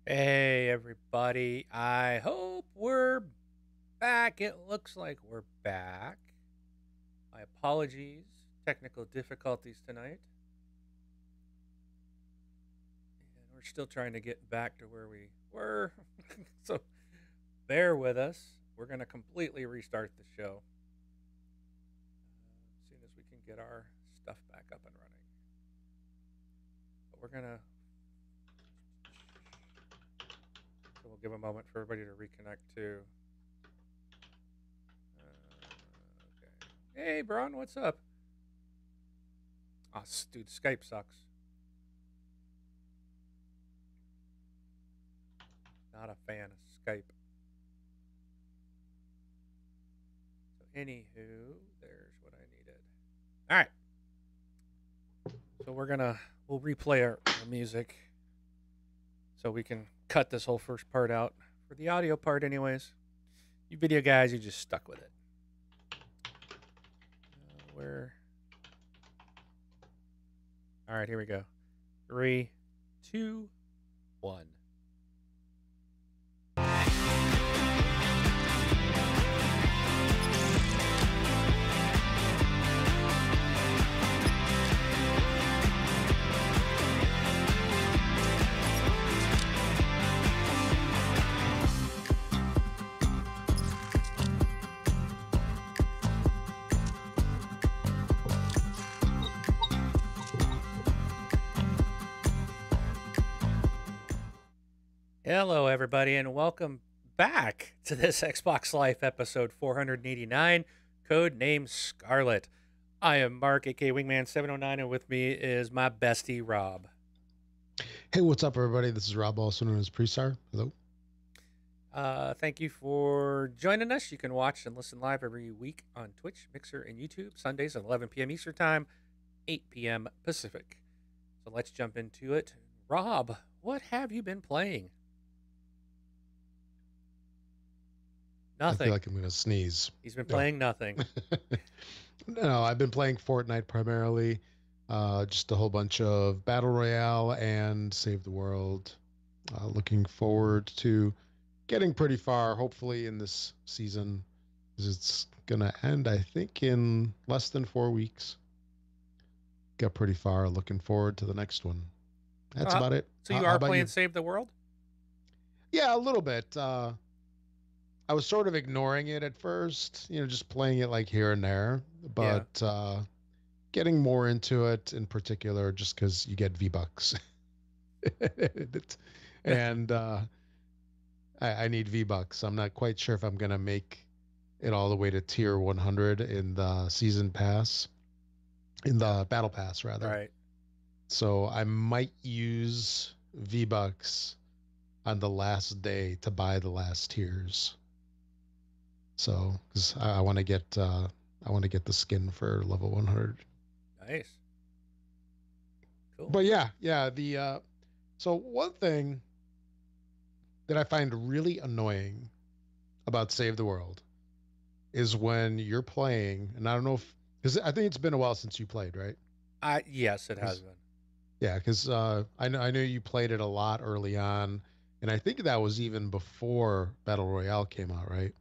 Hey, everybody. I hope we're back. It looks like we're back. My apologies. Technical difficulties tonight. And we're still trying to get back to where we were. So bear with us. We're going to completely restart the show as soon as we can get our stuff back up and running. But we're going to. So we'll give a moment for everybody to reconnect too. Okay. Hey, Braun, what's up? Oh, dude, Skype sucks. Not a fan of Skype. So, anywho, there's what I needed. All right. So we'll replay our music, so we can cut this whole first part out for the audio part, anyways. You video guys, you just stuck with it. Where? All right, here we go. 3, 2, 1. Hello, everybody, and welcome back to this Xbox Life episode 489, Codename Scarlett. I am Mark, aka Wingman709, and with me is my bestie, Rob. Hey, what's up, everybody? This is Rob, also known as Presar. Hello. Thank you for joining us. You can watch and listen live every week on Twitch, Mixer, and YouTube, Sundays at 11 p.m. Eastern Time, 8 p.m. Pacific. So let's jump into it. Rob, what have you been playing? Nothing. I feel like I'm going to sneeze. He's been playing nothing. No, I've been playing Fortnite primarily. Just a whole bunch of Battle Royale and Save the World. Looking forward to getting pretty far, hopefully, in this season. Because it's going to end, I think, in less than 4 weeks. Got pretty far. Looking forward to the next one. That's about it. So you are playing Save the World? Yeah, a little bit. I was sort of ignoring it at first, just playing it like here and there, but getting more into it in particular just because you get V-Bucks. And I need V-Bucks. I'm not quite sure if I'm going to make it all the way to tier 100 in the season pass, in the battle pass, rather. Right. So I might use V-Bucks on the last day to buy the last tiers. So, because I want to get the skin for level 100. Nice. Cool. But yeah, so one thing that I find really annoying about Save the World is when you're playing, and I don't know if, because I think it's been a while since you played, right? Yes, it has been. Yeah, because I know you played it a lot early on, and I think that was even before Battle Royale came out, right?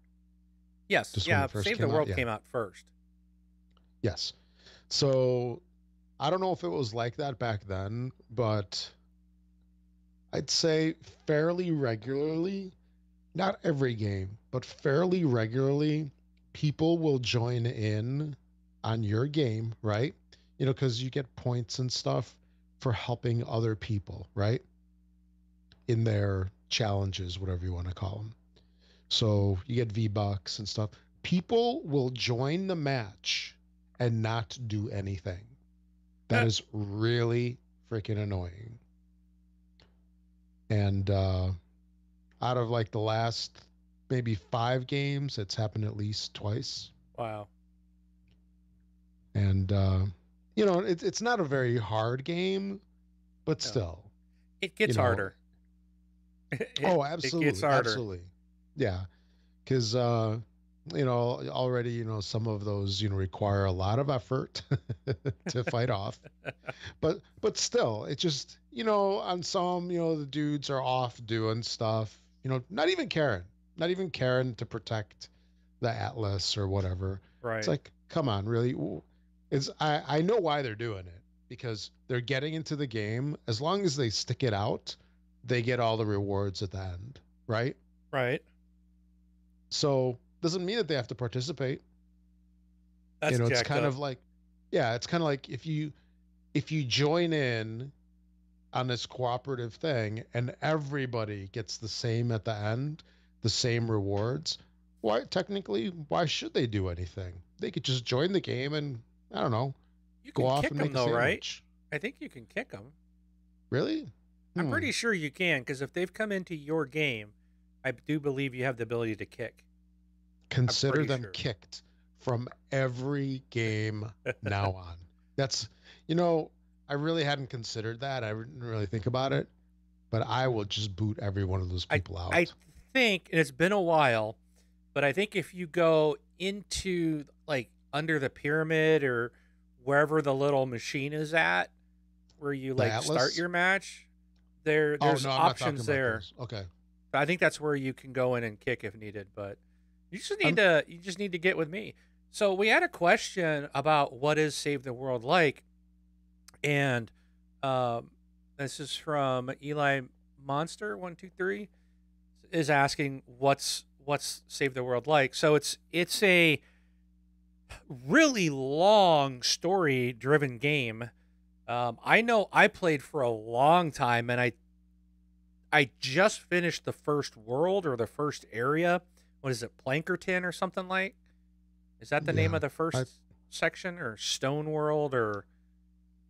Yes. Save the World came out first. Yes. So I don't know if it was like that back then, but I'd say fairly regularly, not every game, but fairly regularly, people will join in on your game, right? Because you get points and stuff for helping other people, right? In their challenges, whatever you want to call them. So you get V-Bucks and stuff. People will join the match and not do anything. That is really freaking annoying. And out of like the last maybe 5 games, it's happened at least twice. Wow. And it's not a very hard game, but still, it gets harder. Oh, absolutely, it gets harder. Absolutely, yeah. Because already, some of those, require a lot of effort to fight off. But still, it just, on some, the dudes are off doing stuff, not even caring to protect the Atlas or whatever. It's Right. like, come on, really? I know why they're doing it, because they're getting into the game. As long as they stick it out, they get all the rewards at the end, right? Right. So doesn't mean that they have to participate. That's It's jacked kind up. of like, yeah, it's kind of like if you join in on this cooperative thing and everybody gets the same at the end, the same rewards, why should they do anything? They could just join the game and, I don't know, You go can off kick and them make a though, right? sandwich. I think you can kick them. Really? I'm Hmm. pretty sure you can because if they've come into your game, I do believe you have the ability to kick. I'm Consider pretty them sure. kicked from every game now on. That's, you know, I really hadn't considered that. I didn't really think about it, but I will just boot every one of those I people I out. think, and it's been a while, but I think if you go into like under the pyramid or wherever the little machine is at, where you The like start Atlas? your match, Oh, there's no, I'm not talking options about there. those. Okay. I think that's where you can go in and kick if needed, but I'm you just need to get with me. So we had a question about what is Save the World like, and um, this is from Eli Monster 123 is asking what's Save the World like. So it's a really long story driven game. I know I played for a long time, and I just finished the first world or the first area. What is it, Plankerton or something like? Is that the name Yeah, of the I first section or Stone World or?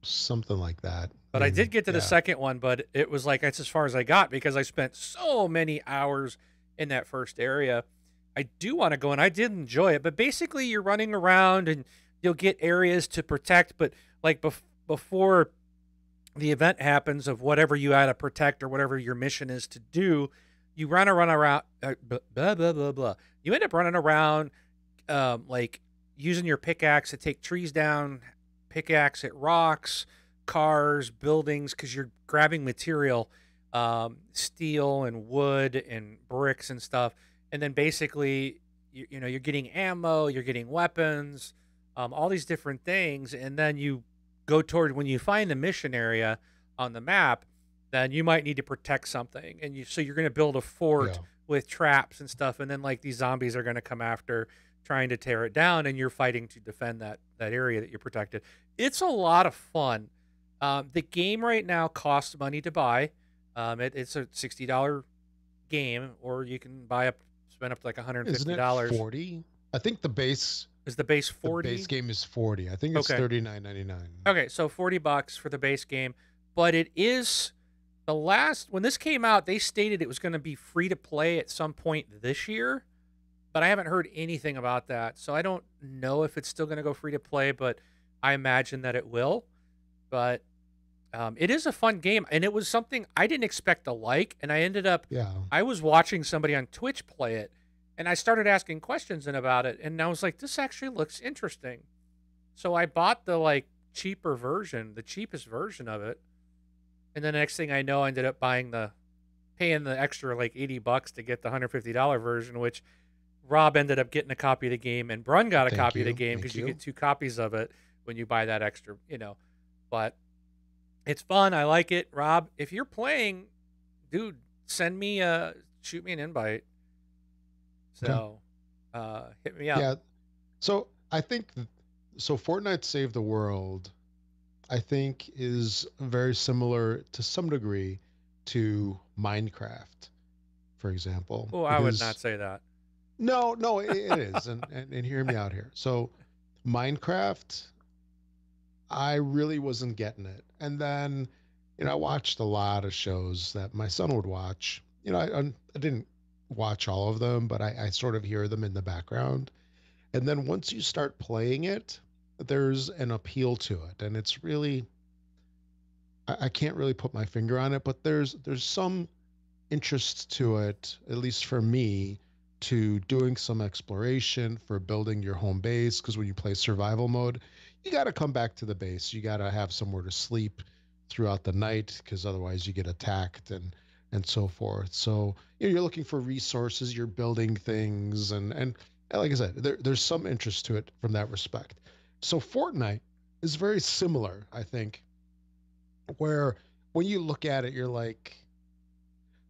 something like that. But I did And get to the yeah, second one, but it was like that's as far as I got because I spent so many hours in that first area. I do want to go and I did enjoy it, but basically you're running around and you'll get areas to protect, but like before the event happens of whatever you had to protect or whatever your mission is to do, you run around, blah, blah, blah, blah, blah. You end up running around like using your pickaxe to take trees down, pickaxe at rocks, cars, buildings, because you're grabbing material, steel and wood and bricks and stuff. And then basically, you're getting ammo, you're getting weapons, all these different things. And then you go toward when you find the mission area on the map, then you might need to protect something. And so you're going to build a fort yeah, with traps and stuff. And then like these zombies are going to come after trying to tear it down, and you're fighting to defend that area that you protected. It's a lot of fun. The game right now costs money to buy. It's a $60 game, or you can spend up to like one hundred and isn't fifty it dollars. 40? I think Is the base the base 40? game is 40. I think it's Okay, 39.99. okay, so $40 for the base game, but it is the last when this came out. They stated it was going to be free to play at some point this year, but I haven't heard anything about that. So I don't know if it's still going to go free to play, but I imagine that it will. But it is a fun game, and it was something I didn't expect to like. And Yeah. I was watching somebody on Twitch play it, and I started asking questions about it, and I was like, this actually looks interesting. So I bought the like cheaper version, the cheapest version of it, and then the next thing I know, I ended up paying the extra like $80 to get the $150 version, which Rob ended up getting a copy of the game, and Brun got a Thank copy of the you. game Thank because you you. get two copies of it when you buy that extra. But it's fun. I like it. Rob, if you're playing, dude, shoot me an invite. Okay. So, hit me up. Yeah. So I think so. Fortnite Save the World, I think, is very similar to some degree to Minecraft, for example, Oh, I would not because say that. no, no, it is, and hear me out here. So Minecraft, I really wasn't getting it, and then I watched a lot of shows that my son would watch. I didn't watch all of them, but I sort of hear them in the background. And then once you start playing it, there's an appeal to it, and it's really I can't really put my finger on it, but there's some interest to it, at least for me, to doing some exploration for building your home base. Because when you play survival mode, you got to come back to the base. You got to have somewhere to sleep throughout the night because otherwise you get attacked and so forth. So you're looking for resources, you're building things, and like I said, there's some interest to it from that respect. So Fortnite is very similar, I think, where when you look at it, you're like,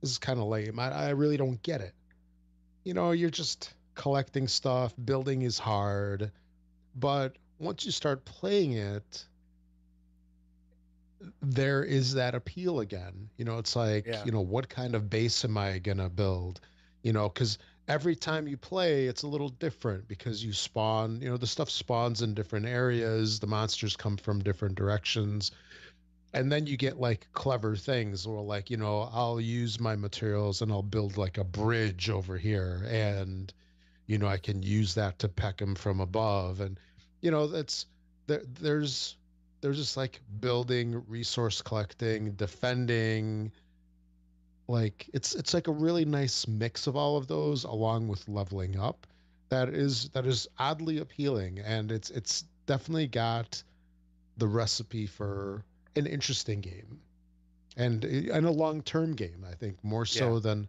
this is kind of lame. I really don't get it. You're just collecting stuff, building is hard, but once you start playing it, there is that appeal again. It's like, Yeah. what kind of base am I gonna build? Because every time you play, it's a little different because you spawn, the stuff spawns in different areas, the monsters come from different directions, and then you get like clever things or like, I'll use my materials and I'll build like a bridge over here, and I can use that to peck him from above. And that's there's just like building, resource collecting, defending. Like it's like a really nice mix of all of those along with leveling up. That is oddly appealing, and it's definitely got the recipe for an interesting game and a long-term game, I think, more Yeah. so than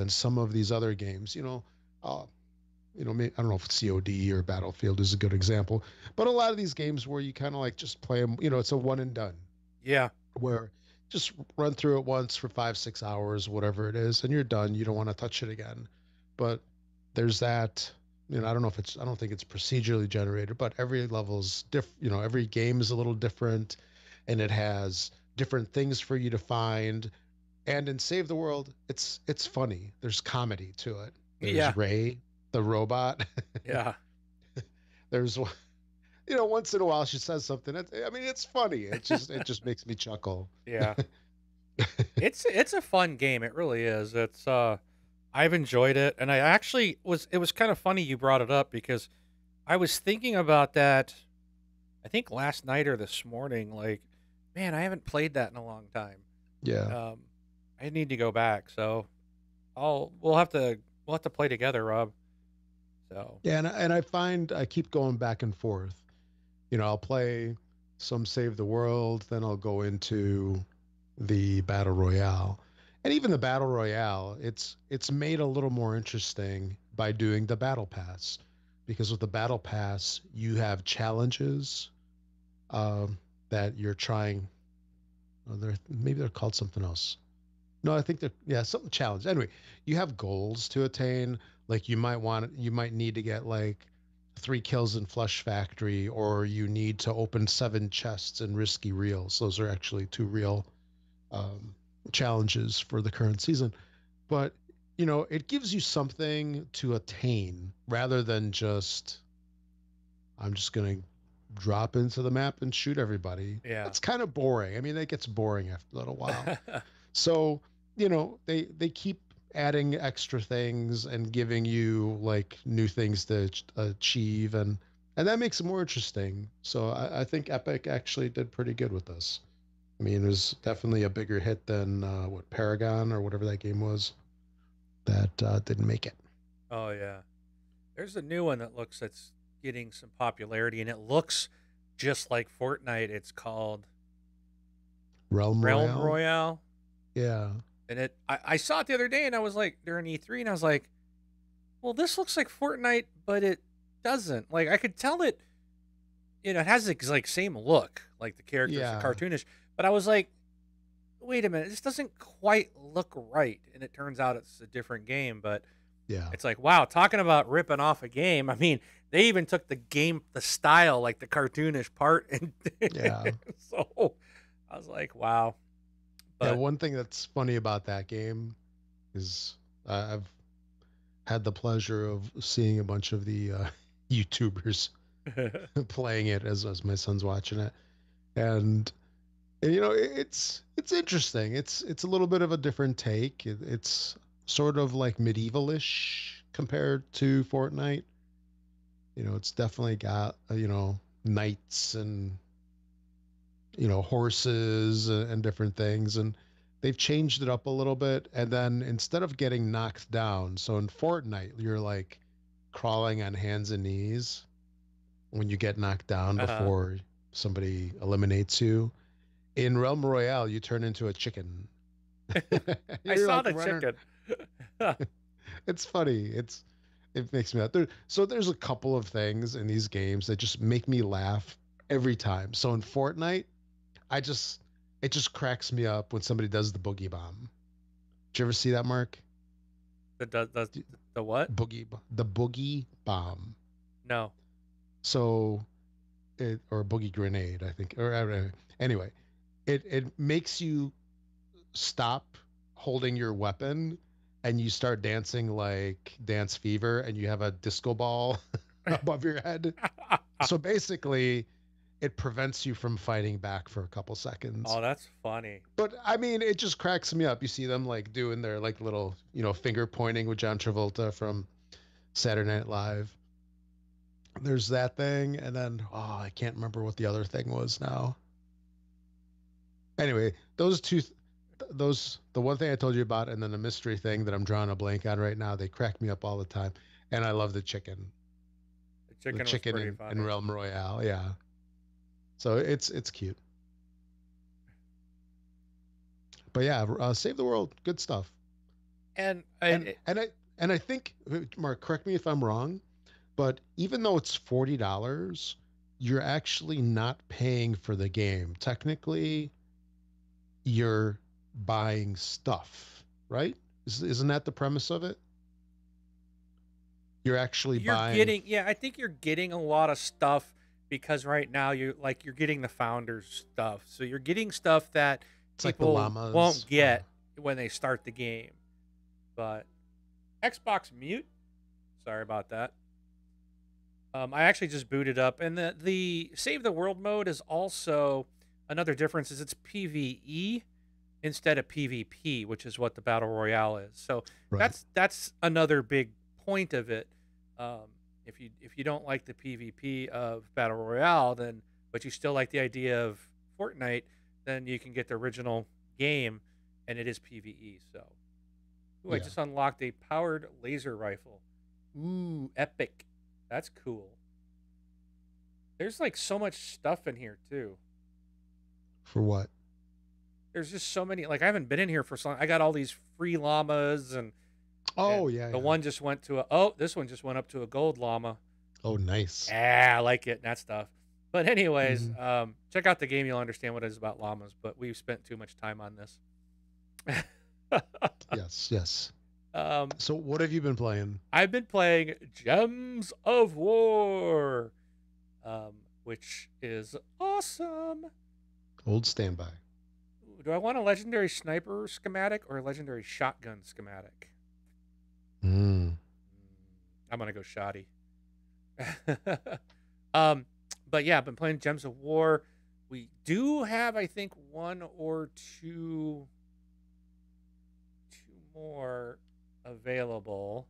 some of these other games. Uh, I don't know if COD or Battlefield is a good example, but a lot of these games where you kind of like just play them, it's a one and done, Yeah. where just run through it once for 5 6 hours, whatever it is, and you're done. You don't want to touch it again. But there's that. I don't think it's procedurally generated, but every level's every game is a little different, and it has different things for you to find. And in Save the World, it's funny. There's comedy to it. Yeah. There's Ray, the robot. Yeah. There's once in a while she says something. I mean, it's funny. It just makes me chuckle. Yeah. It's a fun game. It really is. I've enjoyed it, and I actually was. It was kind of funny you brought it up because I was thinking about that. I think last night or this morning. Like, man, I haven't played that in a long time. Yeah. Um, I need to go back. So we'll have to play together, Rob. So Yeah, and I find I keep going back and forth. I'll play some Save the World, then I'll go into the Battle Royale. And even the Battle Royale, it's made a little more interesting by doing the Battle Pass. Because with the Battle Pass, you have challenges that you're trying. Maybe they're called something else. No, I think they're, yeah, something challenge. Anyway, you have goals to attain. Like you might need to get like 3 kills in Flush Factory, or you need to open 7 chests in Risky Reels. Those are actually 2 real um, challenges for the current season. But it gives you something to attain rather than just I'm just gonna drop into the map and shoot everybody. yeah. That's kind of boring. I mean, it gets boring after a little while. So, they keep adding extra things and giving you like new things to achieve, and that makes it more interesting. So I think Epic actually did pretty good with this. I mean, it was definitely a bigger hit than what Paragon or whatever that game was that didn't make it. Oh yeah. There's a new one that looks that's getting some popularity, and it looks just like Fortnite. It's called Realm Realm Royale. Royale, Yeah. and I saw it the other day, and I was like during E3, and I was like, well, this looks like Fortnite, but it doesn't. Like I could tell it, it has like same look, like the characters are Yeah. cartoonish, but I was like, wait a minute, this doesn't quite look right, and it turns out it's a different game, but Yeah. it's like, wow, talking about ripping off a game. I mean, they even took the style, like the cartoonish part, and Yeah. so I was like, wow. Yeah. But One thing that's funny about that game is I've had the pleasure of seeing a bunch of the YouTubers playing it as my son's watching it, and it's interesting. It's a little bit of a different take. It's sort of like medievalish compared to Fortnite. It's definitely got knights and horses and different things, and they've changed it up a little bit, and then instead of getting knocked down, so in Fortnite you're like crawling on hands and knees when you get knocked down Uh-huh. before somebody eliminates you. In Realm Royale, you turn into a chicken. I You're saw like the running. chicken. It's funny. It makes me laugh. So there's a couple of things in these games that just make me laugh every time. So in Fortnite, I just it just cracks me up when somebody does the boogie bomb. Did you ever see that, Mark? The what? The boogie bomb. No. So it or a boogie grenade, I think. Anyway, it makes you stop holding your weapon and you start dancing like Dance Fever and you have a disco ball above your head. So basically, it prevents you from fighting back for a couple seconds. Oh, that's funny. But I mean, it just cracks me up. You see them like doing their like little, finger pointing with John Travolta from Saturday Night Live. There's that thing, and then I can't remember what the other thing was now. Anyway, those two, those the one thing I told you about, and then the mystery thing that I'm drawing a blank on right now. They crack me up all the time, and I love The the chicken was chicken pretty in funny. Realm Royale. Yeah, so it's cute. But yeah, save the world, good stuff. And And and I think Mark, correct me if I'm wrong, but even though it's $40, you're actually not paying for the game. Technically, you're buying stuff, right? Isn't that the premise of it? You're actually you're buying. getting, yeah, I think you're getting a lot of stuff because right now you're getting the founders stuff. So you're getting stuff that It's like the people won't llamas, get when they start the game. But Xbox Mute, sorry about that. I actually just booted up, and the Save the World mode is also another difference. Is it's PVE instead of PvP, which is what the battle royale is. So right? that's another big point of it. Um, if you don't like the PvP of battle royale, then but you still like the idea of Fortnite, then you can get the original game, and it is PVE. So, ooh, I Yeah, just unlocked a powered laser rifle. Ooh, epic! That's cool. There's like so much stuff in here too. for what? There's just so many. Like I haven't been in here for so long. I got all these free llamas, and Oh yeah, the yeah. one just went to this one just went up to a gold llama. Oh, nice. Yeah, I like it and that stuff. But anyways, Hmm. check out the game. You'll understand what it is about llamas. But we've spent too much time on this. Yes, yes. um, So what have you been playing? I've been playing Gems of War, which is awesome. Old Standby. Do I want a legendary sniper schematic or a legendary shotgun schematic? Mm. I'm gonna go shoddy. um, but yeah, I've been playing Gems of War. We do have, I think, one or two more available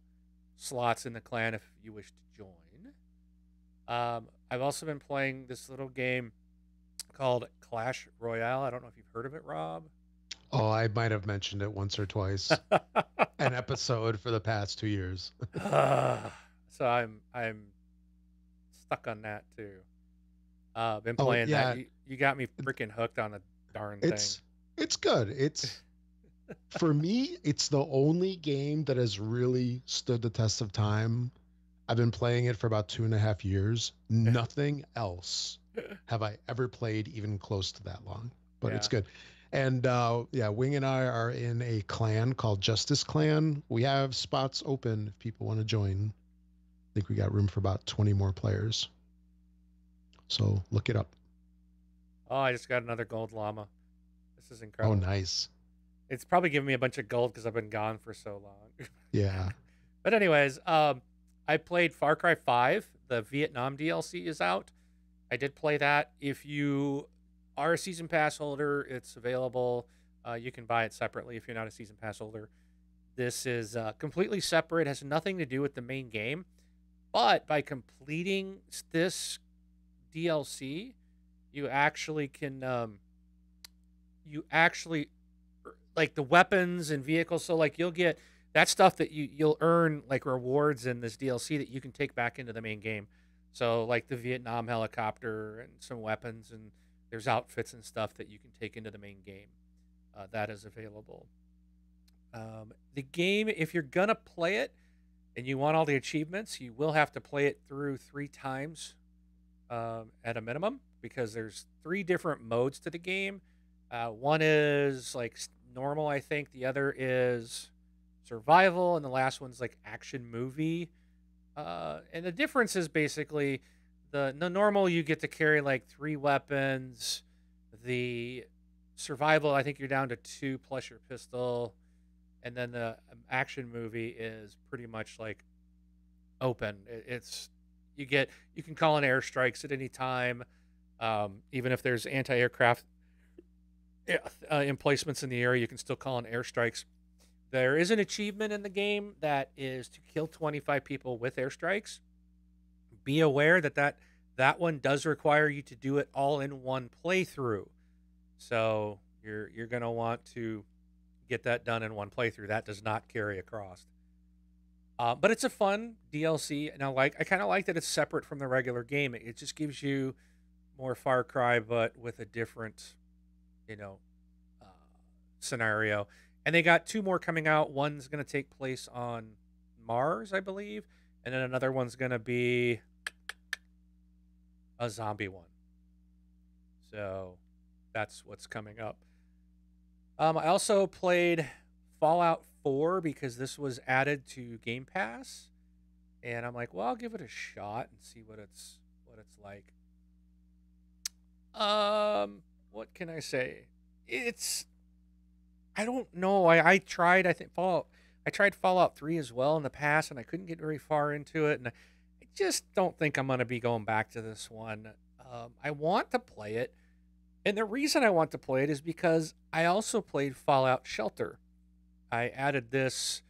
slots in the clan if you wish to join. I've also been playing this little game called Clash Royale. I don't know if you've heard of it, Rob. Oh, I might have mentioned it once or twice. An episode for the past 2 years. So I'm stuck on that too. Been Oh playing that. yeah, You got me freaking hooked on the darn thing. it's it's good. It's for me, it's the only game that has really stood the test of time. I've been playing it for about 2.5 years. Nothing else have I ever played even close to that long, but it's Yeah. good. And yeah, Wing and I are in a clan called Justice Clan. We have spots open if people want to join. I think we got room for about 20 more players. So look it up. Oh, I just got another gold llama. This is Oh, incredible. nice. It's probably giving me a bunch of gold because I've been gone for so long. Yeah. But anyways, I played Far Cry 5. The Vietnam DLC is out. I did play that. If you are a season pass holder, it's available. You can buy it separately if you're not a season pass holder. This is completely separate. Has nothing to do with the main game. But by completing this DLC, you actually can you actually like the weapons and vehicles. So like you'll get that stuff that you'll earn like rewards in this DLC that you can take back into the main game. So like the Vietnam helicopter and some weapons, and there's outfits and stuff that you can take into the main game. That is available. The game, if you're gonna play it and you want all the achievements, you will have to play it through 3 times at a minimum, because there's 3 different modes to the game. One is like normal, I think. The other is survival, and the last one's like action movie. And the difference is basically the normal, you get to carry like 3 weapons. The survival, I think you're down to 2 plus your pistol, and then the action movie is pretty much like open. It's you can call in airstrikes at any time, even if there's anti-aircraft emplacements in the area. You can still call in airstrikes. There is an achievement in the game that is to kill 25 people with airstrikes. Be aware that one does require you to do it all in one playthrough. So you're gonna want to get that done in one playthrough. That does not carry across. But it's a fun DLC, and I kind of like that it's separate from the regular game. It just gives you more Far Cry, but with a different, you know, uh, scenario. And they got 2 more coming out. One's going to take place on Mars, I believe, and then another one's going to be a zombie one. So that's what's coming up. I also played Fallout 4 because this was added to Game Pass, and I'm like, well, I'll give it a shot and see what it's like. What can I say? It's I don't know. I tried, I think Fallout. I tried Fallout 3 as well in the past, and I couldn't get very far into it, and I just don't think I'm gonna be going back to this one. I want to play it, and the reason I want to play it is because I also played Fallout Shelter. I added this.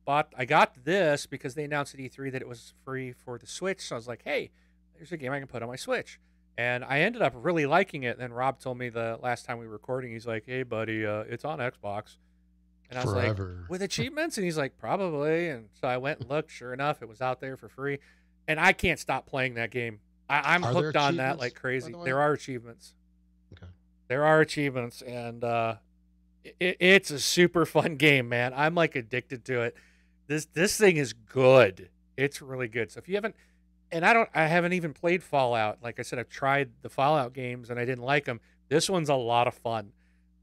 I got this because they announced at E3 that it was free for the Switch. So I was like, hey, there's a game I can put on my Switch. And I ended up really liking it. And then Rob told me the last time we were recording, he's like, hey, buddy, it's on Xbox. And I was like, Forever. with achievements? And he's like, probably. And so I went and looked. Sure enough, it was out there for free. And I can't stop playing that game. I'm Are there hooked on that achievements, like by crazy. the way? There are achievements. Okay. There are achievements. And it's a super fun game, man. I'm like addicted to it. This thing is good. It's really good. So if you haven't, and I haven't even played Fallout. Like I said, I've tried the Fallout games and I didn't like them. This one's a lot of fun.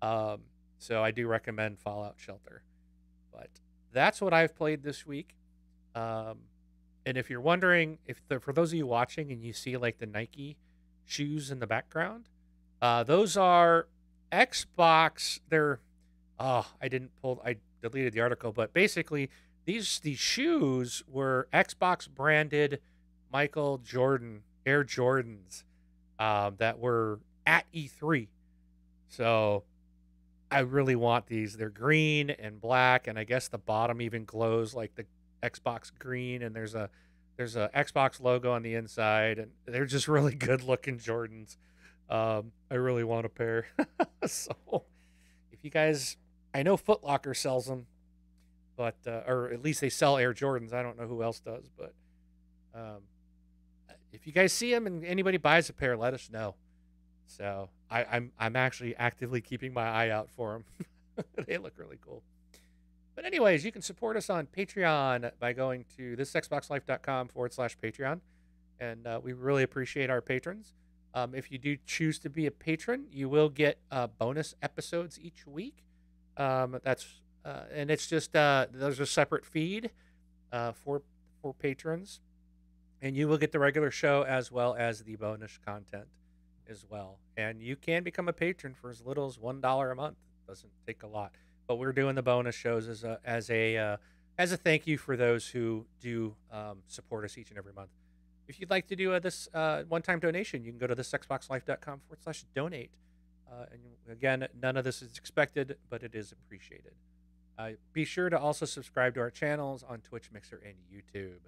So I do recommend Fallout Shelter. But that's what I've played this week. Um, and if you're wondering, for those of you watching and you see like the Nike shoes in the background, those are Xbox. I deleted the article, but basically these shoes were Xbox branded Michael Jordan Air Jordans that were at E3. So I really want these. They're green and black, and I guess the bottom even glows like the Xbox green, and there's a Xbox logo on the inside, and they're just really good looking Jordans. I really want a pair. So if you guys, I know Foot Locker sells them, but or at least they sell Air Jordans. I don't know who else does, but um, if you guys see them and anybody buys a pair, let us know. So I'm actually actively keeping my eye out for them. They look really cool. But anyways, you can support us on Patreon by going to thisxboxlife.com/Patreon. And we really appreciate our patrons. If you do choose to be a patron, you will get bonus episodes each week. And it's just there's a separate feed for patrons, and you will get the regular show as well as the bonus content as well. And you can become a patron for as little as $1 a month. It doesn't take a lot, but we're doing the bonus shows as a thank you for those who do support us each and every month. If you'd like to do this one-time donation, you can go to thisxboxlife.com/donate. And again, none of this is expected, but it is appreciated. Be sure to also subscribe to our channels on Twitch, Mixer, and YouTube.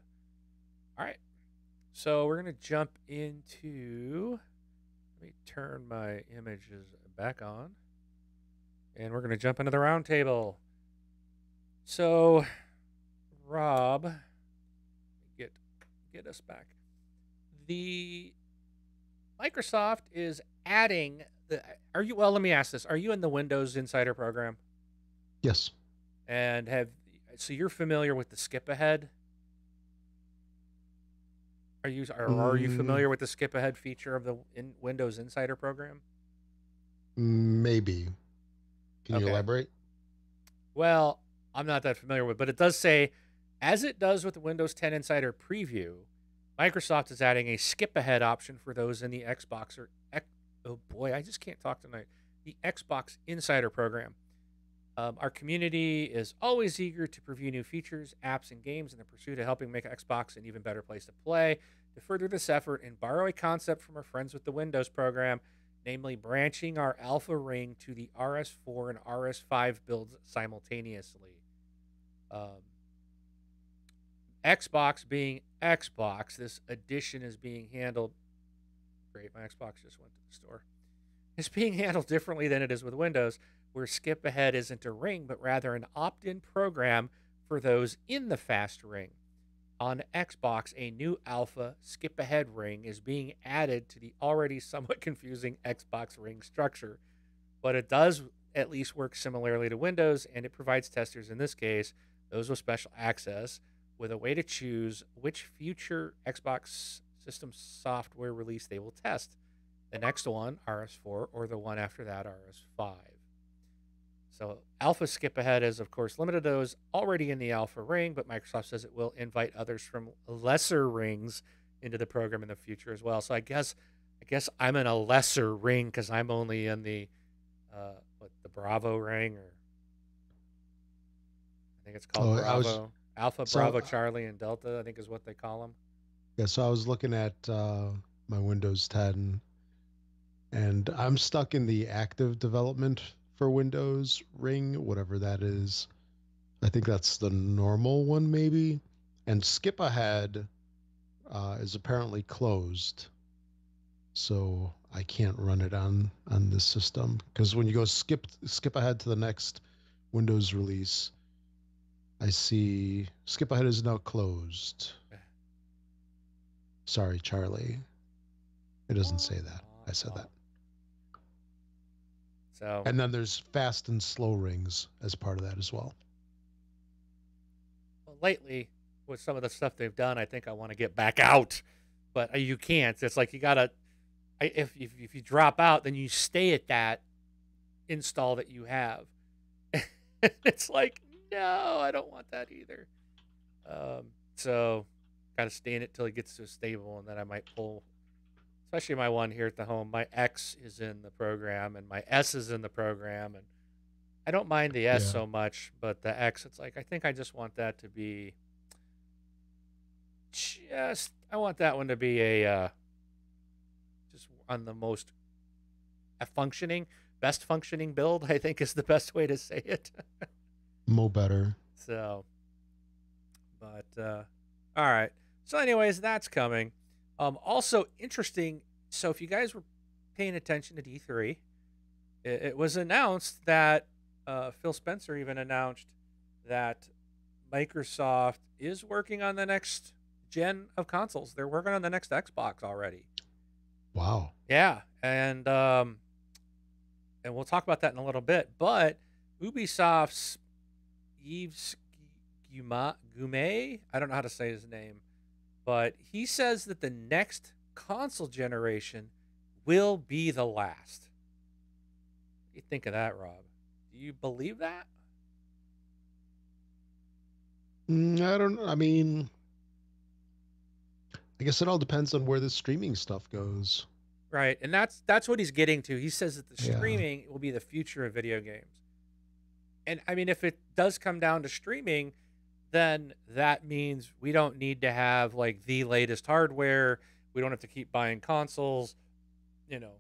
All right. So we're going to jump into... Let me turn my images back on. And we're going to jump into the round table. So, Rob, get us back. The Microsoft is adding the. Are you? Well, let me ask this: are you in the Windows Insider program? Yes. And so you're familiar with the skip ahead? Are you Mm, familiar with the skip ahead feature of the Windows Insider program? maybe. Can you Okay. elaborate? Well, I'm not that familiar with, but it does say, as it does with the Windows 10 Insider Preview, Microsoft is adding a skip ahead option for those in the Xbox oh boy, I just can't talk tonight. The Xbox Insider program. Our community is always eager to preview new features, apps, and games in the pursuit of helping make Xbox an even better place to play. To further this effort and borrow a concept from our friends with the Windows program, namely branching our Alpha Ring to the RS4 and RS5 builds simultaneously. Um, Xbox being Xbox, this addition is being handled. Great, my Xbox just went to the store. It's being handled differently than it is with Windows, where skip ahead isn't a ring, but rather an opt in program for those in the fast ring. On Xbox, a new alpha skip ahead ring is being added to the already somewhat confusing Xbox ring structure, but it does at least work similarly to Windows, and it provides testers, in this case, those with special access, with a way to choose which future Xbox system software release they will test. The next one, RS4, or the one after that, RS5. So Alpha Skip Ahead is, of course, limited to those already in the Alpha ring, but Microsoft says it will invite others from lesser rings into the program in the future as well. So I guess I'm in a lesser ring because I'm only in the the Bravo ring, or I think it's called Oh, I was Bravo, Alpha, so Bravo, Charlie, and Delta. I think is what they call them. yeah. So I was looking at my Windows 10, and I'm stuck in the active development for Windows Ring, whatever that is. I think that's the normal one, maybe. And skip ahead is apparently closed, so I can't run it on this system because when you go skip ahead to the next Windows release, I see skip ahead is now closed. Sorry, Charlie. It doesn't say that. I said that. So And then there's fast and slow rings as part of that as well. well, lately, with some of the stuff they've done, I think I want to get back out, but you can't. It's like you gotta. If you drop out, then you stay at that install that you have. It's like, no, I don't want that either. So, got to stay in it till it gets to stable, and then I might pull. Especially my one here at the home. My X is in the program, and my S is in the program, and I don't mind the S Yeah. so much, but the X, it's like I think I just want that to be just. I want that one to be a just on the most functioning, best functioning build. I think is the best way to say it. Mo better. So, but all right. So, anyways, that's coming. Also interesting. So, if you guys were paying attention to D3, it was announced that Phil Spencer even announced that Microsoft is working on the next gen of consoles. They're working on the next Xbox already. Wow. Yeah, and we'll talk about that in a little bit. But Ubisoft's Yves Gumet, I don't know how to say his name, but he says that the next console generation will be the last. What do you think of that, Rob? Do you believe that? I don't know. I mean, I guess it all depends on where the streaming stuff goes. Right, and that's what he's getting to. He says that the Yeah. streaming will be the future of video games. And I mean, if it does come down to streaming, then that means we don't need to have like the latest hardware. We don't have to keep buying consoles, you know,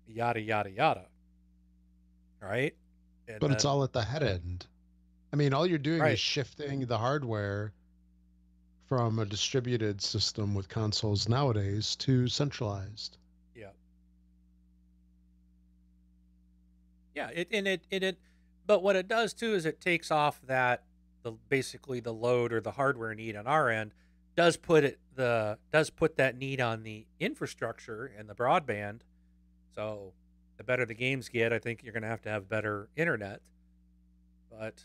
yada yada yada. Right? And But it's then all at the head end. I mean, all you're doing is right. shifting the hardware from a distributed system with consoles nowadays to centralized. Yeah. Yeah, it and it But what it does too is it takes off that basically the load or the hardware need on our end does put that need on the infrastructure and the broadband. So the better the games get, I think you're going to have better internet. But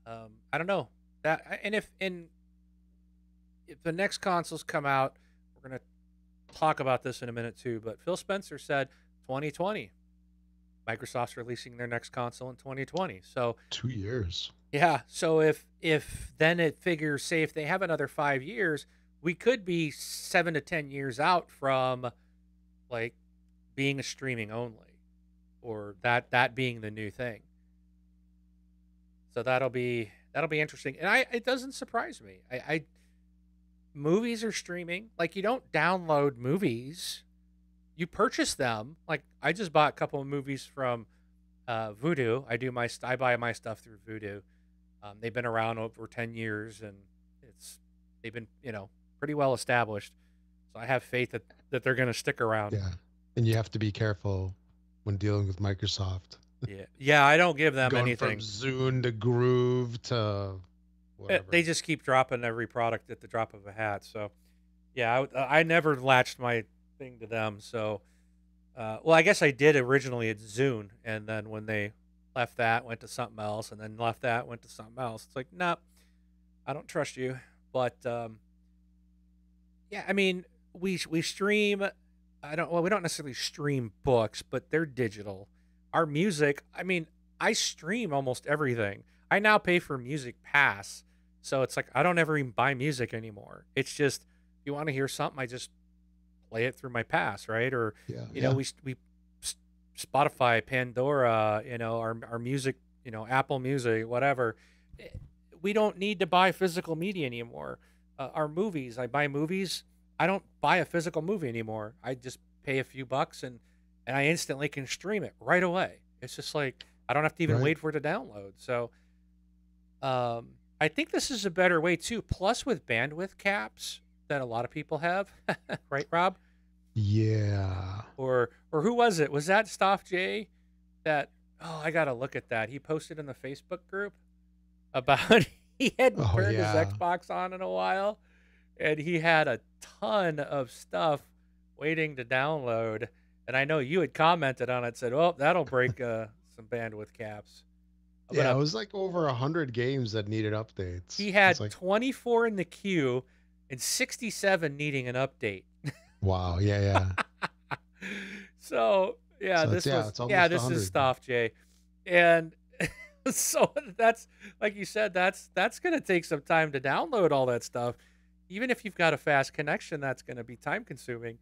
I don't know that, and if the next consoles come out, we're going to talk about this in a minute too. But Phil Spencer said 2020. Microsoft's releasing their next console in 2020. So 2 years. yeah, so if then it figures, say if they have another 5 years, we could be 7 to 10 years out from like being a streaming only, or that being the new thing. So that'll be interesting, and it doesn't surprise me. I movies are streaming. Like, you don't download movies, you purchase them. Like, I just bought a couple of movies from Voodoo. I buy my stuff through Voodoo. They've been around over 10 years, and they've been pretty well established. So I have faith that they're going to stick around. Yeah. And you have to be careful when dealing with Microsoft. Yeah. I don't give them Going anything. from Zune to Groove to whatever. They just keep dropping every product at the drop of a hat. So yeah, I never latched my thing to them. So well, I guess I did originally at Zune, and then when they left that, went to something else, and then left that, went to something else. It's like, nope, I don't trust you. But yeah, I mean, we stream. We don't necessarily stream books, but they're digital. Our music, I mean, I stream almost everything. I now pay for Music Pass, so it's like I don't ever even buy music anymore. It's just, if you want to hear something, I just play it through my pass, right? Or we Spotify, Pandora, our music, Apple Music, whatever. We don't need to buy physical media anymore. Our movies, I buy movies. I don't buy a physical movie anymore. I just pay a few bucks, and I instantly can stream it right away. It's just like I don't have to even wait for it to download. So I think this is a better way too. Plus, with bandwidth caps that a lot of people have, right, Rob? Yeah. Or who was it? Was that Stoff J? I gotta look at that. He posted in the Facebook group about he hadn't turned his Xbox on in a while, and he had a ton of stuff waiting to download. And I know you had commented on it, said, "Oh, that'll break some bandwidth caps." Yeah, it was like over 100 games that needed updates. He had 24 in the queue and 67 needing an update. Wow. Yeah. So yeah, this is Stoff J, and so that's, like you said, that's gonna take some time to download all that stuff. Even if you've got a fast connection, that's gonna be time consuming.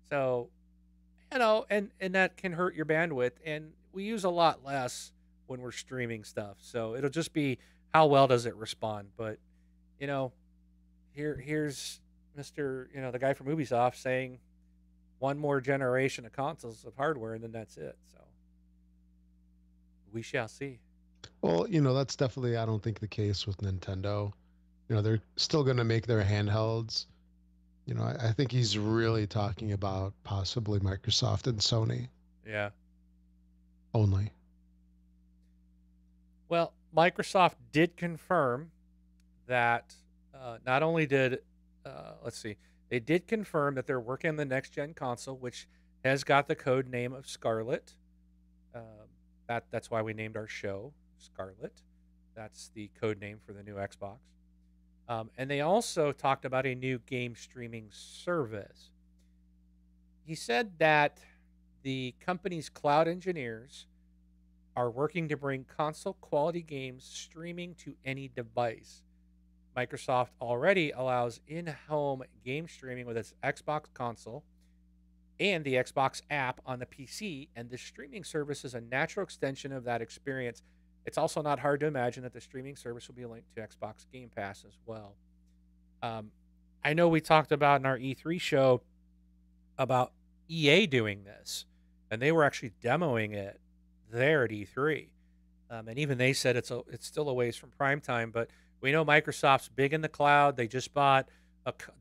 So, and that can hurt your bandwidth, and we use a lot less when we're streaming stuff. So it'll just be how well does it respond. But here's Mr. The guy from Ubisoft saying one more generation of consoles of hardware, and then that's it. So we shall see. Well, that's definitely, I don't think, the case with Nintendo. They're still going to make their handhelds. I think he's really talking about possibly Microsoft and Sony. Yeah. Only. Well, Microsoft did confirm that not only did, they did confirm that they're working on the next gen console, which has got the code name of Scarlett. That's why we named our show Scarlett. That's the code name for the new Xbox. And they also talked about a new game streaming service. He said that the company's cloud engineers are working to bring console quality games streaming to any device. Microsoft already allows in-home game streaming with its Xbox console and the Xbox app on the PC, and the streaming service is a natural extension of that experience. It's also not hard to imagine that the streaming service will be linked to Xbox Game Pass as well. I know we talked about in our E3 show about EA doing this, and they were actually demoing it there at E3. And even they said it's still a ways from prime time, but we know Microsoft's big in the cloud. They just bought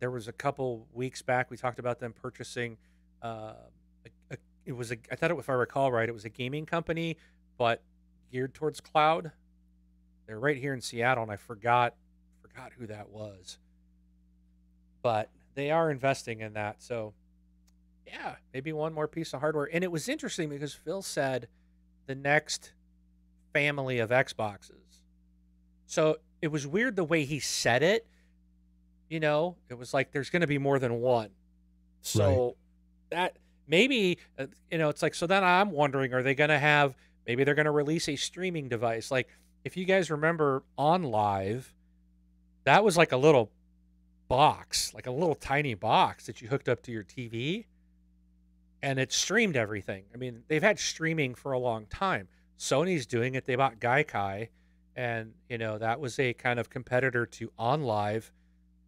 there was a couple weeks back we talked about them purchasing I thought if I recall right, it was a gaming company, but geared towards cloud. They're right here in Seattle, and I forgot who that was. But they are investing in that. So yeah, maybe one more piece of hardware. And it was interesting because Phil said the next family of Xboxes. So it was weird the way he said it. It was like there's going to be more than one. Right. So that maybe, it's like, so then I'm wondering, are they going to have, maybe they're going to release a streaming device? Like, if you guys remember on Live, that was like a little box, like a little tiny box that you hooked up to your TV and it streamed everything. I mean, they've had streaming for a long time. Sony's doing it. They bought Gaikai, and that was a kind of competitor to OnLive.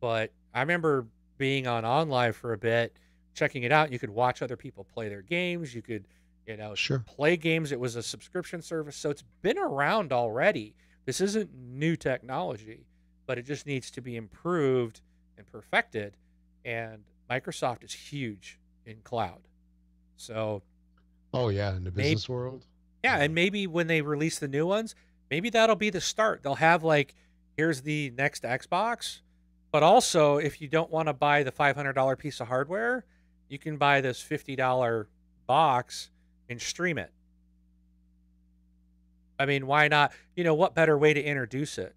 But I remember being on OnLive for a bit, checking it out. You could watch other people play their games. You could, Sure. play games. It was a subscription service, so it's been around already. This isn't new technology, but it just needs to be improved and perfected. And Microsoft is huge in cloud. So Oh yeah, in the maybe, business world. yeah, Yeah. and maybe when they release the new ones, maybe that'll be the start. They'll have like, here's the next Xbox, but also if you don't want to buy the $500 piece of hardware, you can buy this $50 box and stream it. I mean, why not? What better way to introduce it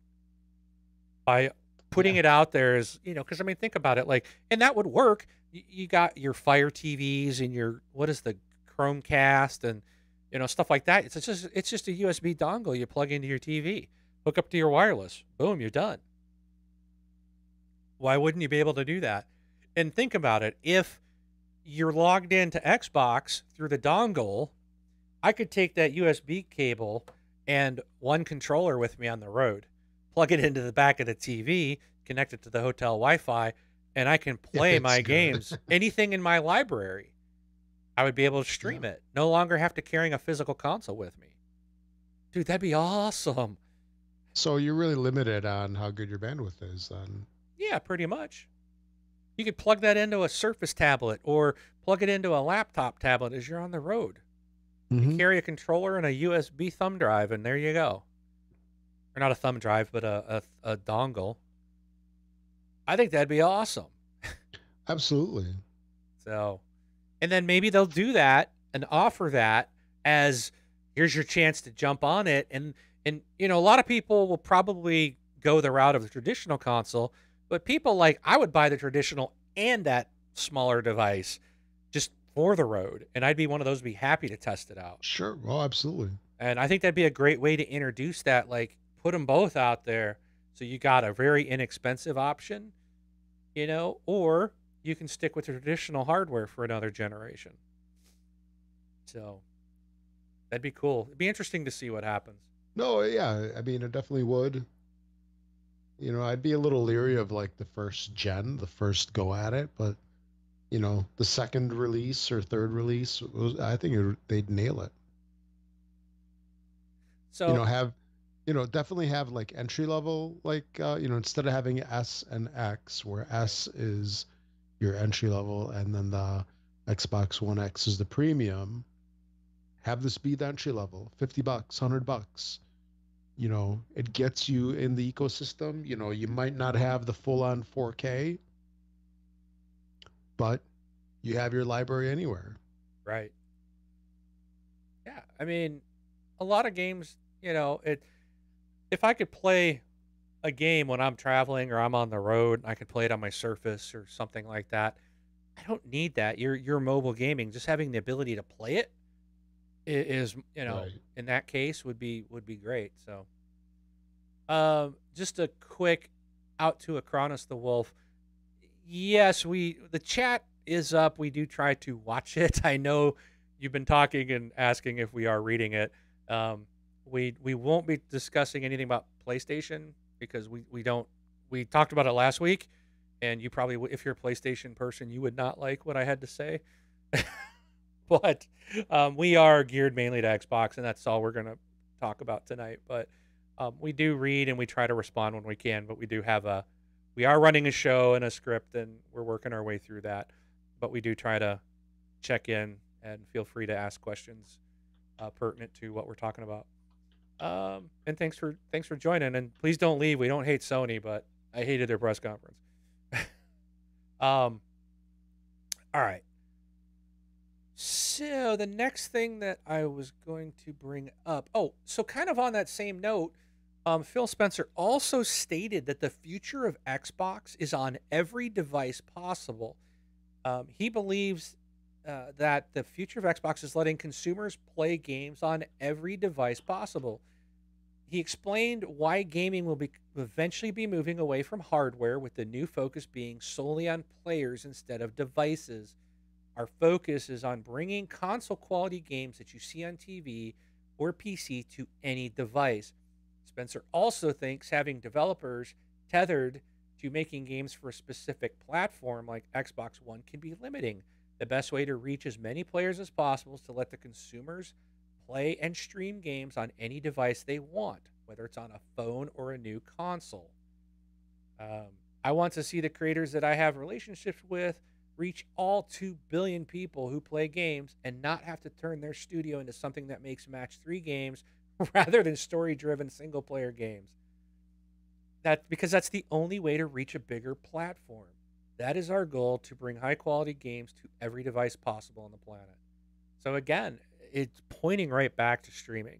by putting Yeah. it out there is, because I mean, think about it, like, and that would work. You got your Fire TVs and your, what is the Chromecast and, stuff like that. It's just a USB dongle you plug into your TV, hook up to your wireless, boom, you're done. Why wouldn't you be able to do that? And think about it. If you're logged into Xbox through the dongle, I could take that USB cable and one controller with me on the road, plug it into the back of the TV, connect it to the hotel Wi-Fi, and I can play It's my good. games, anything in my library. I would be able to Yeah. stream it. No longer have to carrying a physical console with me. Dude, that'd be awesome. So you're really limited on how good your bandwidth is then. Yeah, pretty much. You could plug that into a Surface tablet or plug it into a laptop tablet as you're on the road. You Mm-hmm. carry a controller and a USB thumb drive, and there you go. Or not a thumb drive, but a dongle. I think that'd be awesome. Absolutely. So, and then maybe they'll do that and offer that as, here's your chance to jump on it. And a lot of people will probably go the route of the traditional console, but people like, I would buy the traditional and that smaller device just for the road, and I'd be one of those, be happy to test it out. Sure. Oh, absolutely. And I think that'd be a great way to introduce that, like put them both out there. So you got a very inexpensive option, or you can stick with the traditional hardware for another generation. So that'd be cool. It'd be interesting to see what happens. No, yeah. I mean, it definitely would. I'd be a little leery of like the first gen, the first go at it, but the second release or third release, I think they'd nail it. So Have, definitely have like entry level, like, instead of having S and X, where S is your entry level and then the Xbox One X is the premium, have this be the entry level, $50, $100. It gets you in the ecosystem. You might not have the full on 4K, but you have your library anywhere. right, yeah. I mean, a lot of games, it. If I could play a game when I'm traveling or I'm on the road, I could play it on my Surface or something like that. I don't need that. Your mobile gaming, just having the ability to play it is, Right. in that case would be great. So, just a quick out to Acronis the Wolf. Yes, the chat is up. We do try to watch it. I know you've been talking and asking if we are reading it. Um, we won't be discussing anything about PlayStation because we don't. We talked about it last week, and you probably, if you're a PlayStation person, you would not like what I had to say. But we are geared mainly to Xbox, and that's all we're going to talk about tonight. But we do read and we try to respond when we can. But we are running a show and a script, and we're working our way through that. But we do try to check in and feel free to ask questions pertinent to what we're talking about. And thanks for joining. And please don't leave. We don't hate Sony, but I hated their press conference. um, all right. So the next thing that I was going to bring up, oh, so kind of on that same note, Phil Spencer also stated that the future of Xbox is on every device possible. He believes that the future of Xbox is letting consumers play games on every device possible. He explained why gaming will eventually be moving away from hardware, with the new focus being solely on players instead of devices. Our focus is on bringing console quality games that you see on TV or PC to any device. Spencer also thinks having developers tethered to making games for a specific platform like Xbox One can be limiting. The best way to reach as many players as possible is to let the consumers play and stream games on any device they want, whether it's on a phone or a new console. Um, I want to see the creators that I have relationships with reach all 2 billion people who play games and not have to turn their studio into something that makes match 3 games rather than story driven single player games. Because that's the only way to reach a bigger platform. That is our goal, to bring high quality games to every device possible on the planet. So again, it's pointing right back to streaming.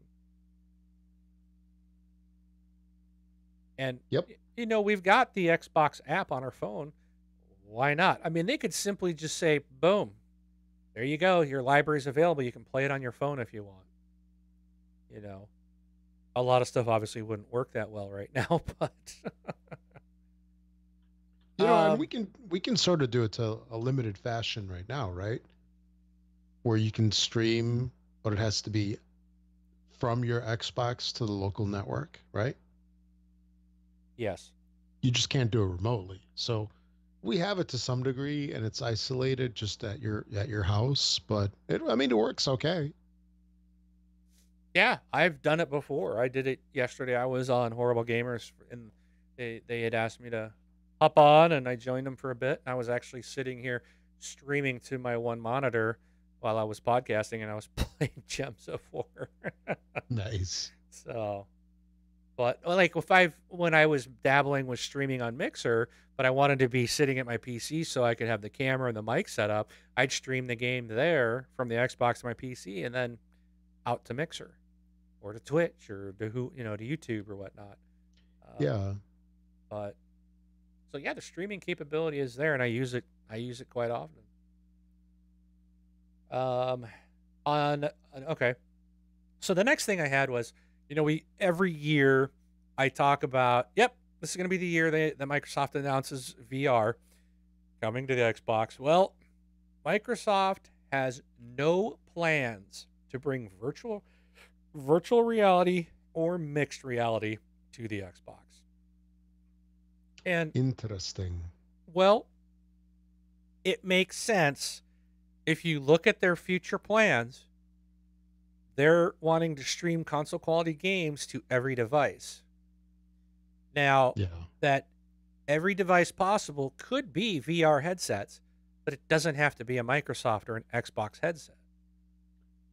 And Yep. we've got the Xbox app on our phone. Why not? I mean, they could simply just say, boom, there you go. Your library's available. You can play it on your phone if you want. You know, a lot of stuff obviously wouldn't work that well right now, but And um, we can sort of do it to a limited fashion right now, right? Where you can stream, but it has to be from your Xbox to the local network, right? yes. You just can't do it remotely. So we have it to some degree, and it's isolated just at your house, but I mean, it works okay. Yeah, I've done it before. I did it yesterday. I was on Horrible Gamers, and they had asked me to hop on, and I joined them for a bit. I was actually sitting here streaming to my one monitor while I was podcasting, and I was playing Gems of War. Nice. So, but like if I when I was dabbling with streaming on Mixer, but I wanted to be sitting at my PC so I could have the camera and the mic set up, I'd stream the game there from the Xbox to my PC, and then out to Mixer or to Twitch or to to YouTube or whatnot. Um, Yeah. but so yeah, the streaming capability is there, and I use it. I use it quite often. Um, okay. So the next thing I had was, we every year I talk about, yep, this is going to be the year that Microsoft announces VR coming to the Xbox. Well, Microsoft has no plans to bring virtual reality or mixed reality to the Xbox. And Interesting. well, it makes sense if you look at their future plans. They're wanting to stream console quality games to every device. Now, Yeah. that every device possible could be VR headsets, but it doesn't have to be a Microsoft or an Xbox headset.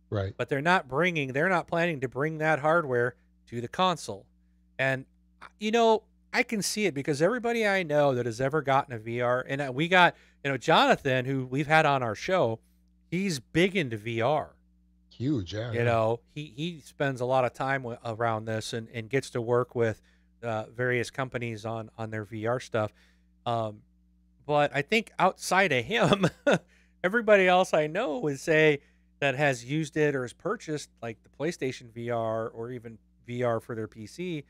Right. But they're not planning to bring that hardware to the console. And I can see it because everybody I know that has ever gotten a VR, and we got, Jonathan, who we've had on our show, he's big into VR. Huge. Yeah. Yeah. He spends a lot of time around this, and gets to work with various companies on their VR stuff. Um, but I think outside of him, everybody else I know would say that has used it or has purchased like the PlayStation VR or even VR for their PC,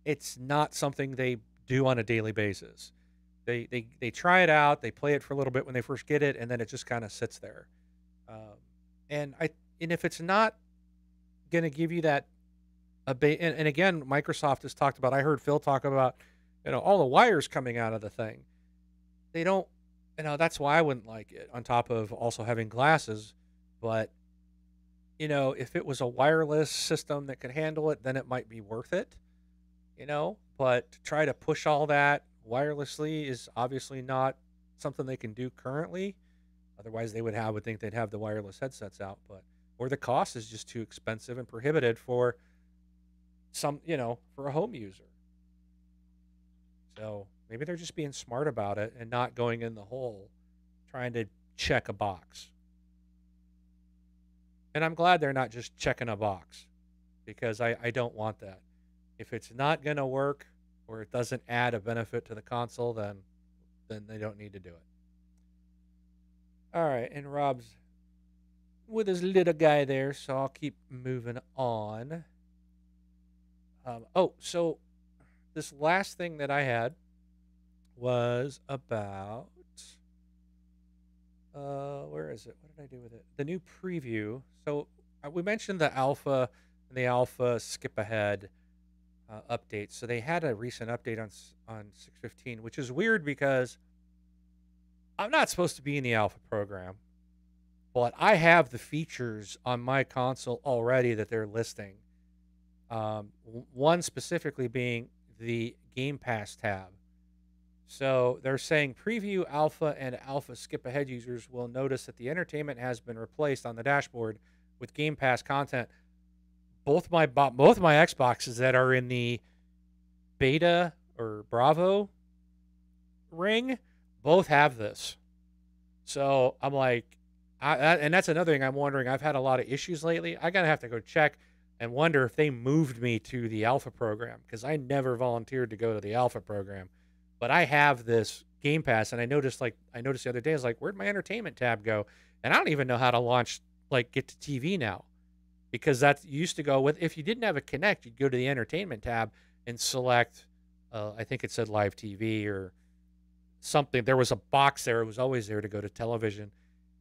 it's not something they do on a daily basis. They try it out, they play it for a little bit when they first get it, and then it just kind of sits there. Um, and if it's not going to give you that and again, Microsoft has talked about. I heard Phil talk about, all the wires coming out of the thing. They don't, that's why I wouldn't like it. On top of also having glasses, but if it was a wireless system that could handle it, then it might be worth it. But to try to push all that wirelessly is obviously not something they can do currently. Otherwise, I would think they'd have the wireless headsets out, or the cost is just too expensive and prohibited for for a home user. So maybe they're just being smart about it and not going in the hole, trying to check a box. And I'm glad they're not just checking a box because I don't want that. If it's not going to work or it doesn't add a benefit to the console, then they don't need to do it. All right, and Rob's with his little guy there, so I'll keep moving on. So this last thing that I had was about where is it? What did I do with it? The new preview. So we mentioned the alpha and the alpha skip ahead updates. So they had a recent update on 6.15, which is weird because I'm not supposed to be in the alpha program, but I have the features on my console already that they're listing. One specifically being the Game Pass tab. So they're saying preview alpha and alpha skip ahead users will notice that the entertainment has been replaced on the dashboard with Game Pass content. Both my Xboxes that are in the beta or Bravo ring both have this. So I'm like, and that's another thing I'm wondering. I've had a lot of issues lately. I gotta have to go check and wonder if they moved me to the alpha program because I never volunteered to go to the alpha program. But I have this Game Pass, and I noticed the other day, I was like, where'd my entertainment tab go? And I don't even know how to get to TV now, because that used to go with, if you didn't have a Kinect, you'd go to the entertainment tab and select, I think it said live TV or something. There was a box there. It was always there to go to television.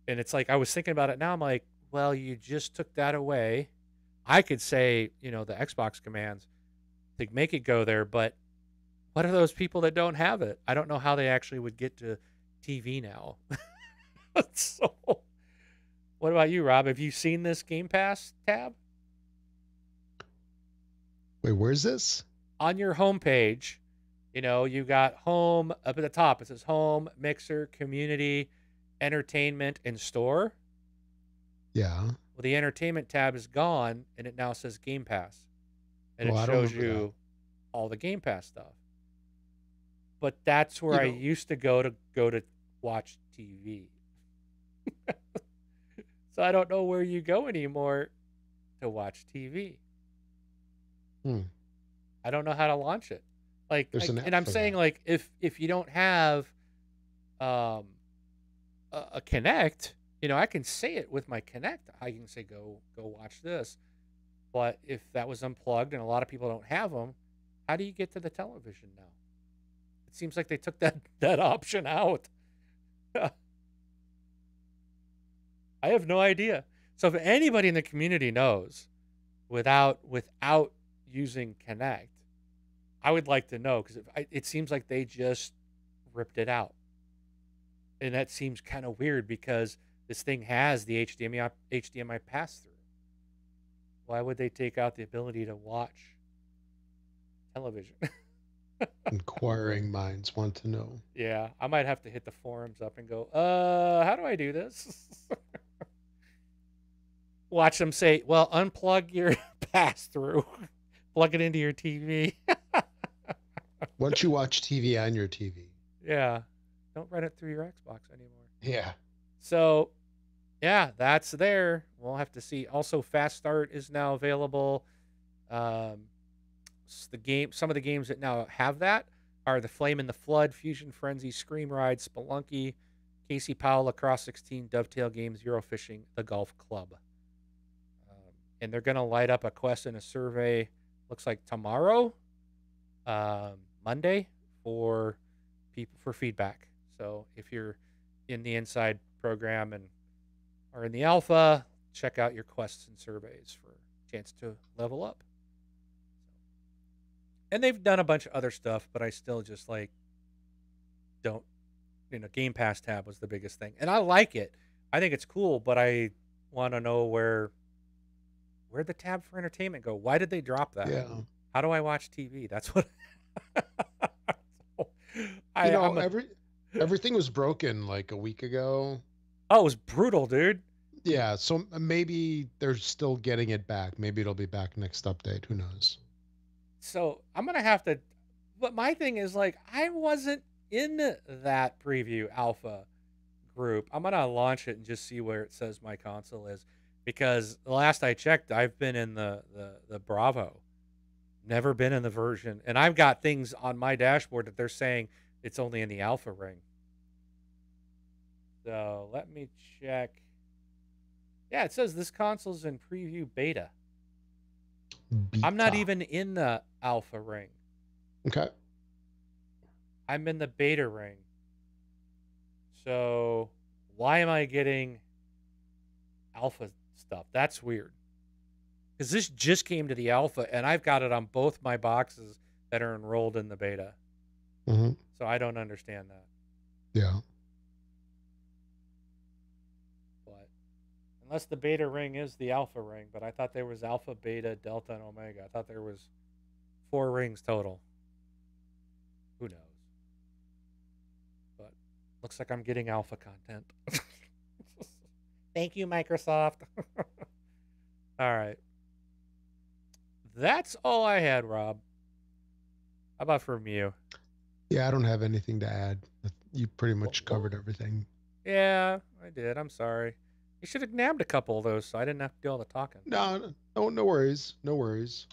And it's like, I was thinking about it now. I'm like, well, you just took that away. I could say, the Xbox commands to make it go there, but what are those people that don't have it? I don't know how they actually would get to TV now. So, what about you, Rob? Have you seen this Game Pass tab? Wait, where's this? On your homepage, you got home up at the top. It says home, mixer, community, entertainment, and store. Yeah. Well, the entertainment tab is gone, and it now says Game Pass. And it shows you all the Game Pass stuff. But that's where I used to go to watch TV. So I don't know where you go anymore to watch TV. I don't know how to launch it. And I'm saying if you don't have a Kinect, I can say it with my Kinect. I can say go watch this. But if that was unplugged and a lot of people don't have them, how do you get to the television now? It seems like they took that option out. I have no idea. So if anybody in the community knows without using Kinect, I would like to know, because it seems like they just ripped it out. And that seems kind of weird because this thing has the HDMI pass-through. Why would they take out the ability to watch television? Inquiring minds want to know. Yeah, I might have to hit the forums up and go, how do I do this? Watch them say, well, unplug your pass-through. Plug it into your TV. Once you watch TV on your TV. Yeah. Don't run it through your Xbox anymore. Yeah. So, yeah, that's there. We'll have to see. Also, Fast Start is now available. Some of the games that now have that are the Flame in the Flood, Fusion Frenzy, Scream Ride, Spelunky, Casey Powell, Lacrosse 16, Dovetail Games, Eurofishing, The Golf Club. And they're going to light up a quest and a survey, looks like tomorrow, Monday, for people for feedback. So if you're in the inside program and are in the alpha, check out your quests and surveys for a chance to level up. And they've done a bunch of other stuff, but I still just don't, Game Pass tab was the biggest thing. And I like it. I think it's cool, but I want to know where'd the tab for entertainment go? Why did they drop that? Yeah. How do I watch TV? That's what everything was broken like a week ago. Oh, it was brutal, dude. Yeah, so maybe they're still getting it back. Maybe it'll be back next update. Who knows? So I'm gonna have to. But my thing is like I wasn't in that preview alpha group. I'm gonna launch it and just see where it says my console is, because the last I checked, I've been in the Bravo, never been in the version, and I've got things on my dashboard that they're saying it's only in the alpha ring. So let me check. Yeah, it says this console's in preview beta. I'm not Beta. even in the alpha ring. Okay. I'm in the beta ring. So why am I getting alpha stuff? That's weird. Because this just came to the alpha, and I've got it on both my boxes that are enrolled in the beta. Mm-hmm. So I don't understand that. Yeah. But unless the beta ring is the alpha ring, but I thought there was alpha, beta, delta, and omega. I thought there was 4 rings total. Who knows? But looks like I'm getting alpha content. Thank you, Microsoft. All right. That's all I had, Rob. How about from you? Yeah, I don't have anything to add. You pretty much covered everything. Yeah, I did. I'm sorry. You should have nabbed a couple of those so I didn't have to do all the talking. No worries. No worries.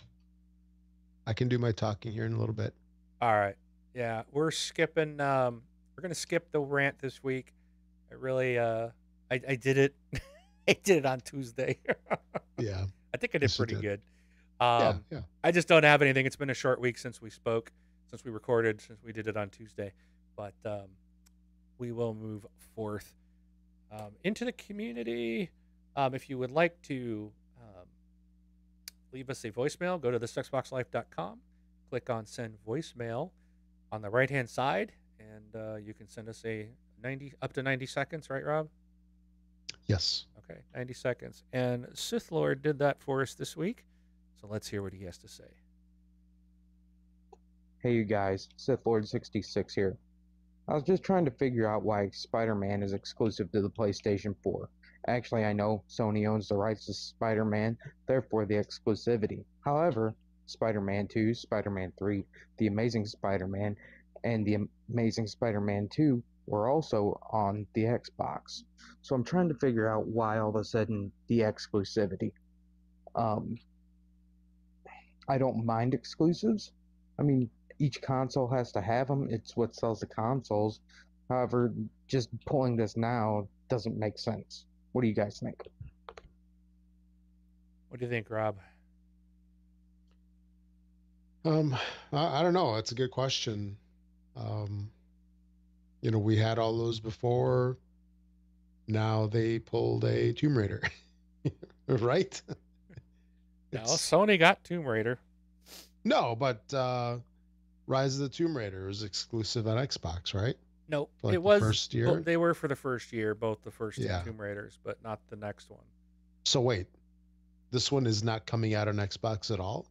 I can do my talking here in a little bit. All right. Yeah, we're skipping. We're gonna skip the rant this week. I really, I did it. I did it on Tuesday. Yeah. I think I did pretty good. Yeah. I just don't have anything. It's been a short week since we spoke, since we recorded, since we did it on Tuesday. But we will move forth into the community. If you would like to leave us a voicemail, go to thisxboxlife.com, click on send voicemail on the right hand side, and you can send us a 90 up to 90 seconds, right, Rob? Yes. Okay, 90 seconds. And Sith Lord did that for us this week. So let's hear what he has to say. Hey, you guys, Sith Lord 66 here. I was just trying to figure out why Spider-Man is exclusive to the PlayStation 4. Actually, I know Sony owns the rights to Spider-Man, therefore the exclusivity. However, Spider-Man 2, Spider-Man 3, The Amazing Spider-Man, and The Amazing Spider-Man 2 were also on the Xbox. So I'm trying to figure out why all of a sudden the exclusivity. I don't mind exclusives. I mean, each console has to have them. It's what sells the consoles. However, just pulling this now doesn't make sense. What do you guys think? What do you think, Rob? I don't know. It's a good question. We had all those before. Now they pulled a Tomb Raider, right? No, Sony got Tomb Raider. No, but Rise of the Tomb Raider was exclusive on Xbox, right? No, for it was the first year. They were for the first year, both the first Yeah. two Tomb Raiders, but not the next one. So wait, this one is not coming out on Xbox at all?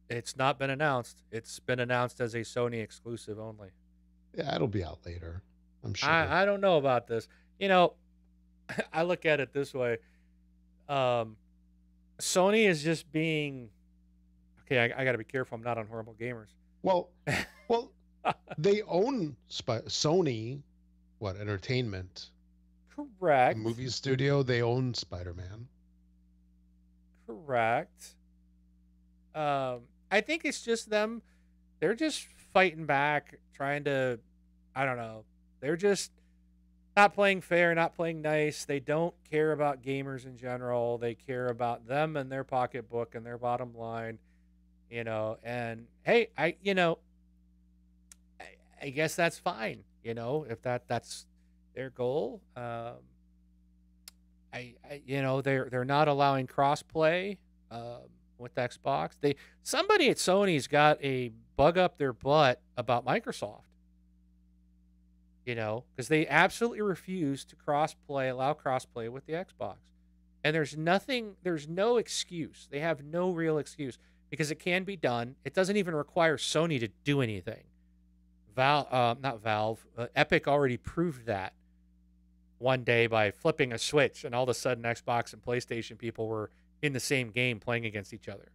It's not been announced. It's been announced as a Sony exclusive only. Yeah, it'll be out later, I'm sure. I don't know about this. You know, I look at it this way. Sony is just being okay. I got to be careful. I'm not on Horrible Gamers. Well, they own Sony, Entertainment? Correct. The movie studio. They own Spider-Man. Correct. I think it's just them. They're just fighting back, trying to. I don't know. They're just not playing fair, not playing nice. They don't care about gamers in general. They care about them and their pocketbook and their bottom line, and hey, I guess that's fine, if that's their goal. They're not allowing crossplay with Xbox. Somebody at Sony's got a bug up their butt about Microsoft. Because they absolutely refuse to allow crossplay with the Xbox. And there's no excuse. They have no real excuse because it can be done. It doesn't even require Sony to do anything. Epic already proved that one day by flipping a switch, and all of a sudden Xbox and PlayStation people were in the same game playing against each other.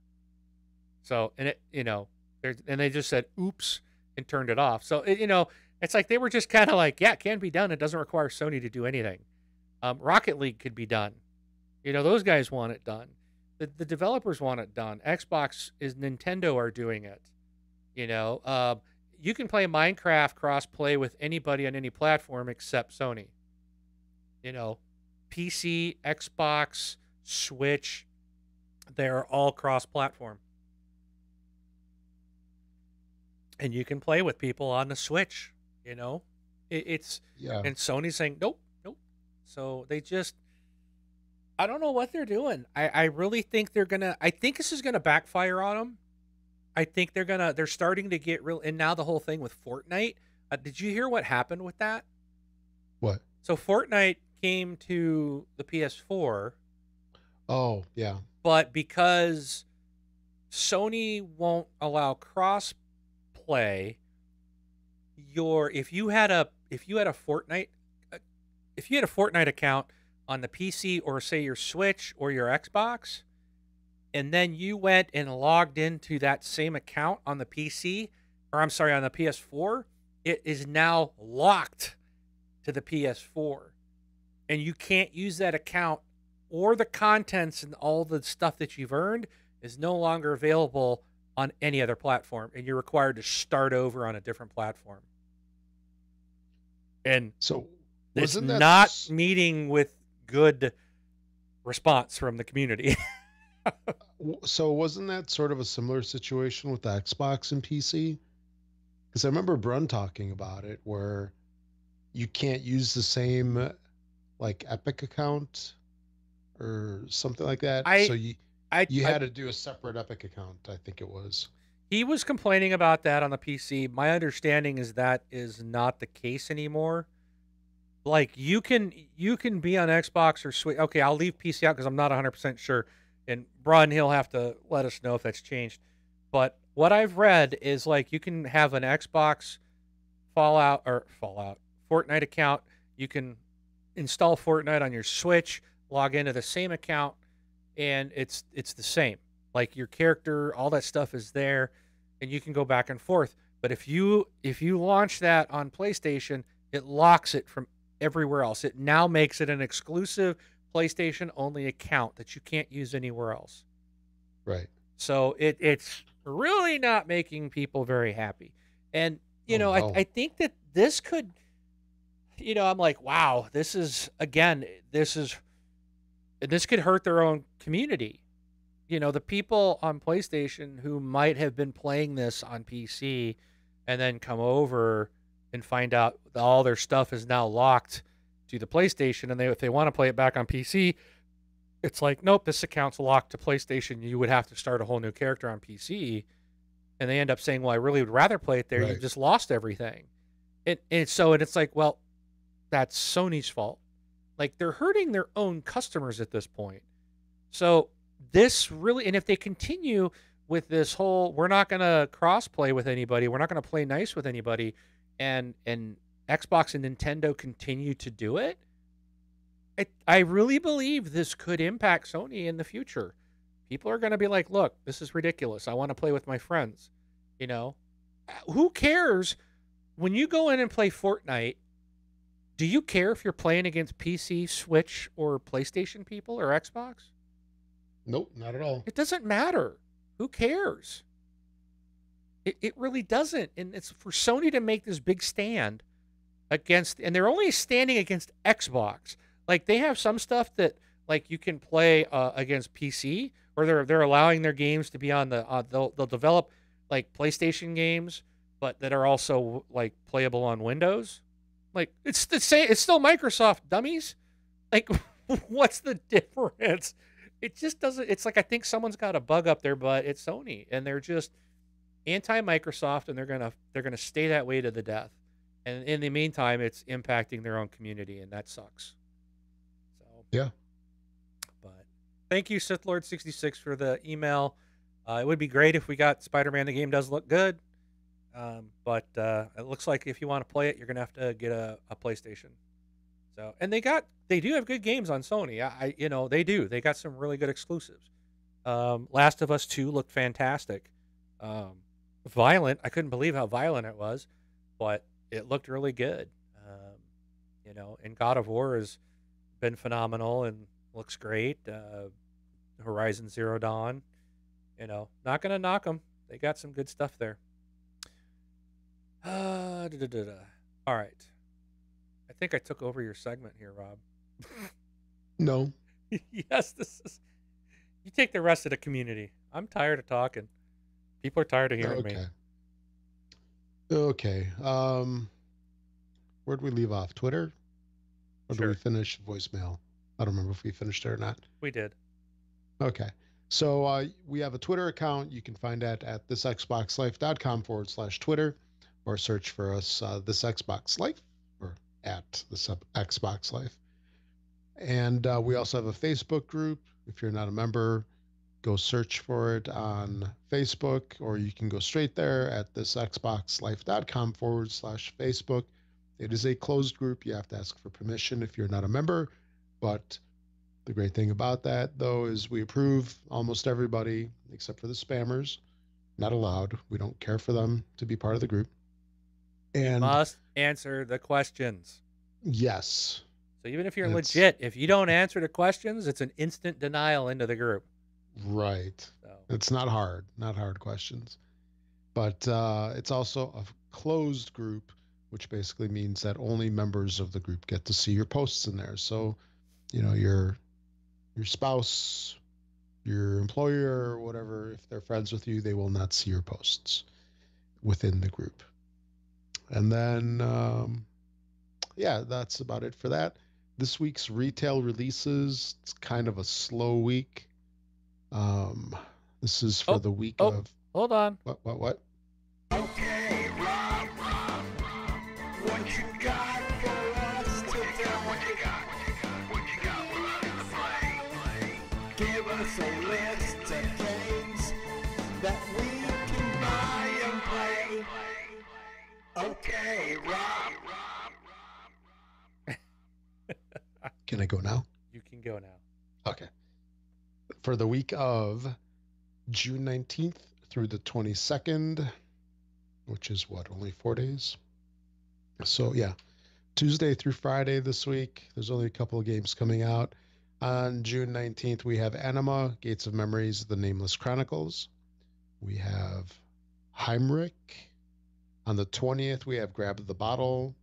So, and And they just said oops and turned it off. So it's like they were just kind of like, yeah, it can be done. It doesn't require Sony to do anything. Rocket League could be done. Those guys want it done. The developers want it done. Xbox is Nintendo are doing it. You can play Minecraft cross-play with anybody on any platform except Sony. PC, Xbox, Switch, they're all cross-platform. And you can play with people on the Switch, it's and Sony's saying nope. So they just, I don't know what they're doing. I really think I think this is gonna backfire on them. I think they're starting to get real. And now the whole thing with Fortnite, did you hear what happened with that? What? So Fortnite came to the PS4. Oh, yeah. But because Sony won't allow cross play, if you had a Fortnite account on the PC or say your Switch or your Xbox, and then you went and logged into that same account on the PC, or I'm sorry, on the PS4, it is now locked to the PS4. And you can't use that account, or the contents and all the stuff that you've earned is no longer available on any other platform, and you're required to start over on a different platform. And so it's not meeting with good response from the community. So wasn't that sort of a similar situation with the Xbox and PC? Because I remember Brun talking about it, where you can't use the same like Epic account or something like that. So you had to do a separate Epic account, I think it was. He was complaining about that on the PC. My understanding is that is not the case anymore. Like you can be on Xbox or Switch. Okay, I'll leave PC out because I'm not 100% sure. And Brun, he'll have to let us know if that's changed. But what I've read is like you can have an Xbox Fortnite account. You can install Fortnite on your Switch, log into the same account, and it's the same. Like your character, all that stuff is there, and you can go back and forth. But if you launch that on PlayStation, it locks it from everywhere else. It now makes it an exclusive PlayStation only account that you can't use anywhere else. Right. So it's really not making people very happy. And I think that this could, I'm like, wow, this could hurt their own community. The people on PlayStation who might have been playing this on PC and then come over and find out all their stuff is now locked to the PlayStation, and if they want to play it back on PC, it's like, nope, this account's locked to PlayStation. You would have to start a whole new character on PC, and they end up saying, well, I really would rather play it there. Right. You've just lost everything. And it's like, well, that's Sony's fault. Like, they're hurting their own customers at this point. So this really, and if they continue with this whole, we're not going to cross-play with anybody, we're not going to play nice with anybody, and Xbox and Nintendo continue to do it, I really believe this could impact Sony in the future. People are going to be like, look, this is ridiculous. I want to play with my friends. Who cares when you go in and play Fortnite? Do you care if you're playing against PC, Switch, or PlayStation people or Xbox? Nope, not at all. It doesn't matter. Who cares? It really doesn't. And it's for Sony to make this big stand against, and they're only standing against Xbox. Like, they have some stuff that, like, you can play against PC, or they're allowing their games to be on the they'll develop like PlayStation games, but that are also like playable on Windows. Like, it's the same. It's still Microsoft, dummies. Like, what's the difference? It just doesn't. It's like, I think someone's got a bug up their butt. It's Sony, and they're just anti-Microsoft, and they're gonna stay that way to the death. And in the meantime, it's impacting their own community, and that sucks. So yeah. But thank you, Sith Lord 66, for the email. It would be great if we got Spider-Man. The game does look good, but it looks like if you want to play it, you're gonna have to get a PlayStation. So, and they do have good games on Sony. They do. They got some really good exclusives. Last of Us 2 looked fantastic. violent. I couldn't believe how violent it was, but it looked really good. And God of War has been phenomenal and looks great. Horizon Zero Dawn, not gonna knock them. They got some good stuff there. All right. I think I took over your segment here, Rob. No. Yes, you take the rest of the community. I'm tired of talking. People are tired of hearing me. Okay. Where'd we leave off? Twitter? Or Sure. do we finish voicemail? I don't remember if we finished it or not. We did. Okay. So we have a Twitter account. You can find that at thisxboxlife.com/Twitter, or search for us, This Xbox Life, or at This Xbox Life. And we also have a Facebook group. If you're not a member, go search for it on Facebook, or you can go straight there at thisxboxlife.com/Facebook. It is a closed group. You have to ask for permission if you're not a member. But the great thing about that, though, is we approve almost everybody except for the spammers. Not allowed. We don't care for them to be part of the group. And you must answer the questions. Yes. So even if you're legit, if you don't answer the questions, it's an instant denial into the group. Right. So. It's not hard questions. But it's also a closed group, which basically means that only members of the group get to see your posts in there. So, your spouse, your employer, or whatever, if they're friends with you, they will not see your posts within the group. And then, that's about it for that. This week's retail releases, it's kind of a slow week. This is for the week of... Hold on. What? Okay, Rob, what you got for us today? What you got for us to play? Give us a list of games that we can buy and play. Okay, Rob. Can I go now? You can go now. Okay. For the week of June 19th through the 22nd, which is only 4 days. So yeah, Tuesday through Friday this week. There's only a couple of games coming out. On June 19th, we have Anima, Gates of Memories, The Nameless Chronicles. We have Heimrich. On the 20th, we have Grab the Bottle.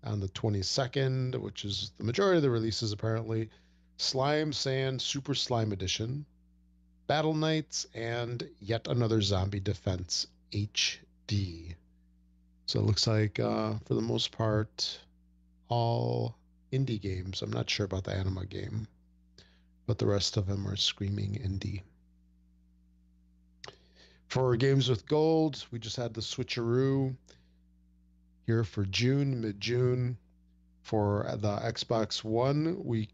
On the 22nd, which is the majority of the releases apparently, Slime Sand Super Slime Edition, Battle Knights, and Yet Another Zombie Defense HD. So it looks like, for the most part, all indie games. I'm not sure about the Anima game, but the rest of them are screaming indie. For games with gold, we just had the switcheroo here for June, mid-June. For the Xbox One, we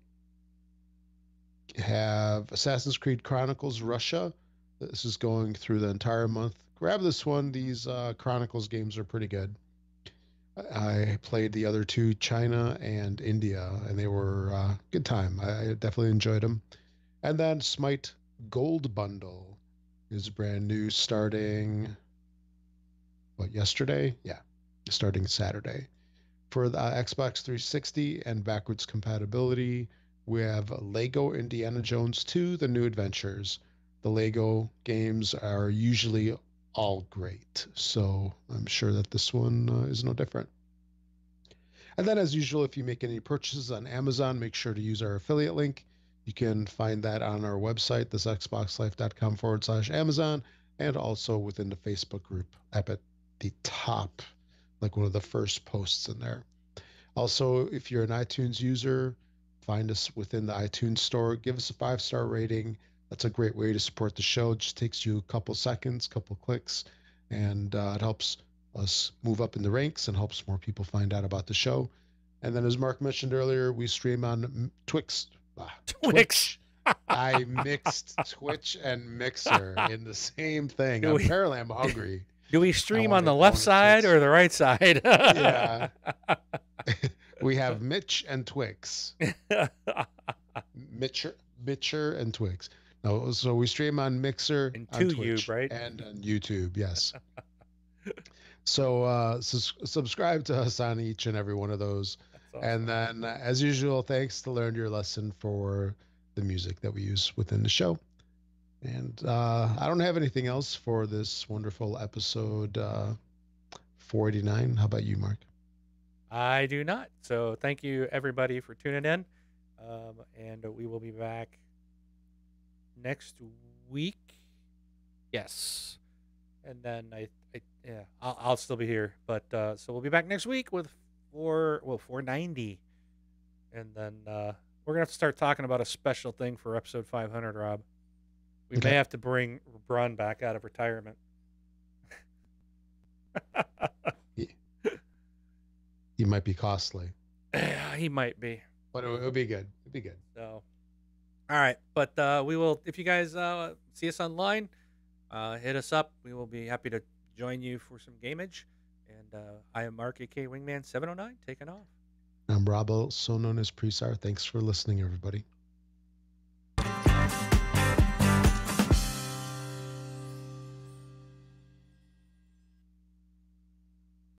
have Assassin's Creed Chronicles Russia. This is going through the entire month. Grab this one. These Chronicles games are pretty good. I played the other two, China and India, and they were good time. I definitely enjoyed them. And then Smite Gold Bundle is brand new, starting yesterday? Yeah, starting Saturday. For the Xbox 360 and backwards compatibility, we have Lego Indiana Jones 2, The New Adventures. The Lego games are usually all great, so I'm sure that this one is no different. And then, as usual, if you make any purchases on Amazon, make sure to use our affiliate link. You can find that on our website, thisxboxlife.com/Amazon, and also within the Facebook group up at the top, like one of the first posts in there. Also, if you're an iTunes user, find us within the iTunes store. Give us a 5-star rating. That's a great way to support the show. It just takes you a couple seconds, couple clicks, and it helps us move up in the ranks and helps more people find out about the show. And then, as Mark mentioned earlier, we stream on Twitch. I mixed Twitch and Mixer in the same thing. Apparently, I'm hungry. Do we stream on the left side or the right side? Yeah. We have Mitch and Twix. Mitcher and Twix. No, so we stream on Mixer, And on to Twitch, you, right? and on YouTube. Yes. So subscribe to us on each and every one of those. That's awesome. And then, as usual, thanks to Learn Your Lesson for the music that we use within the show. And I don't have anything else for this wonderful episode 489. How about you, Mark? I do not. So thank you everybody for tuning in, and we will be back next week. Yes, and then I'll still be here, but so we'll be back next week with 490, and then we're gonna have to start talking about a special thing for episode 500, Rob. We Okay. may have to bring Braun back out of retirement. He might be costly, He might be. but it'll be good. It'll be good. So, all right. But we will, if you guys see us online, hit us up. We will be happy to join you for some gameage. And I am Mark, aka Wingman 709, taking off. I'm Rob, so known as Presar. Thanks for listening, everybody.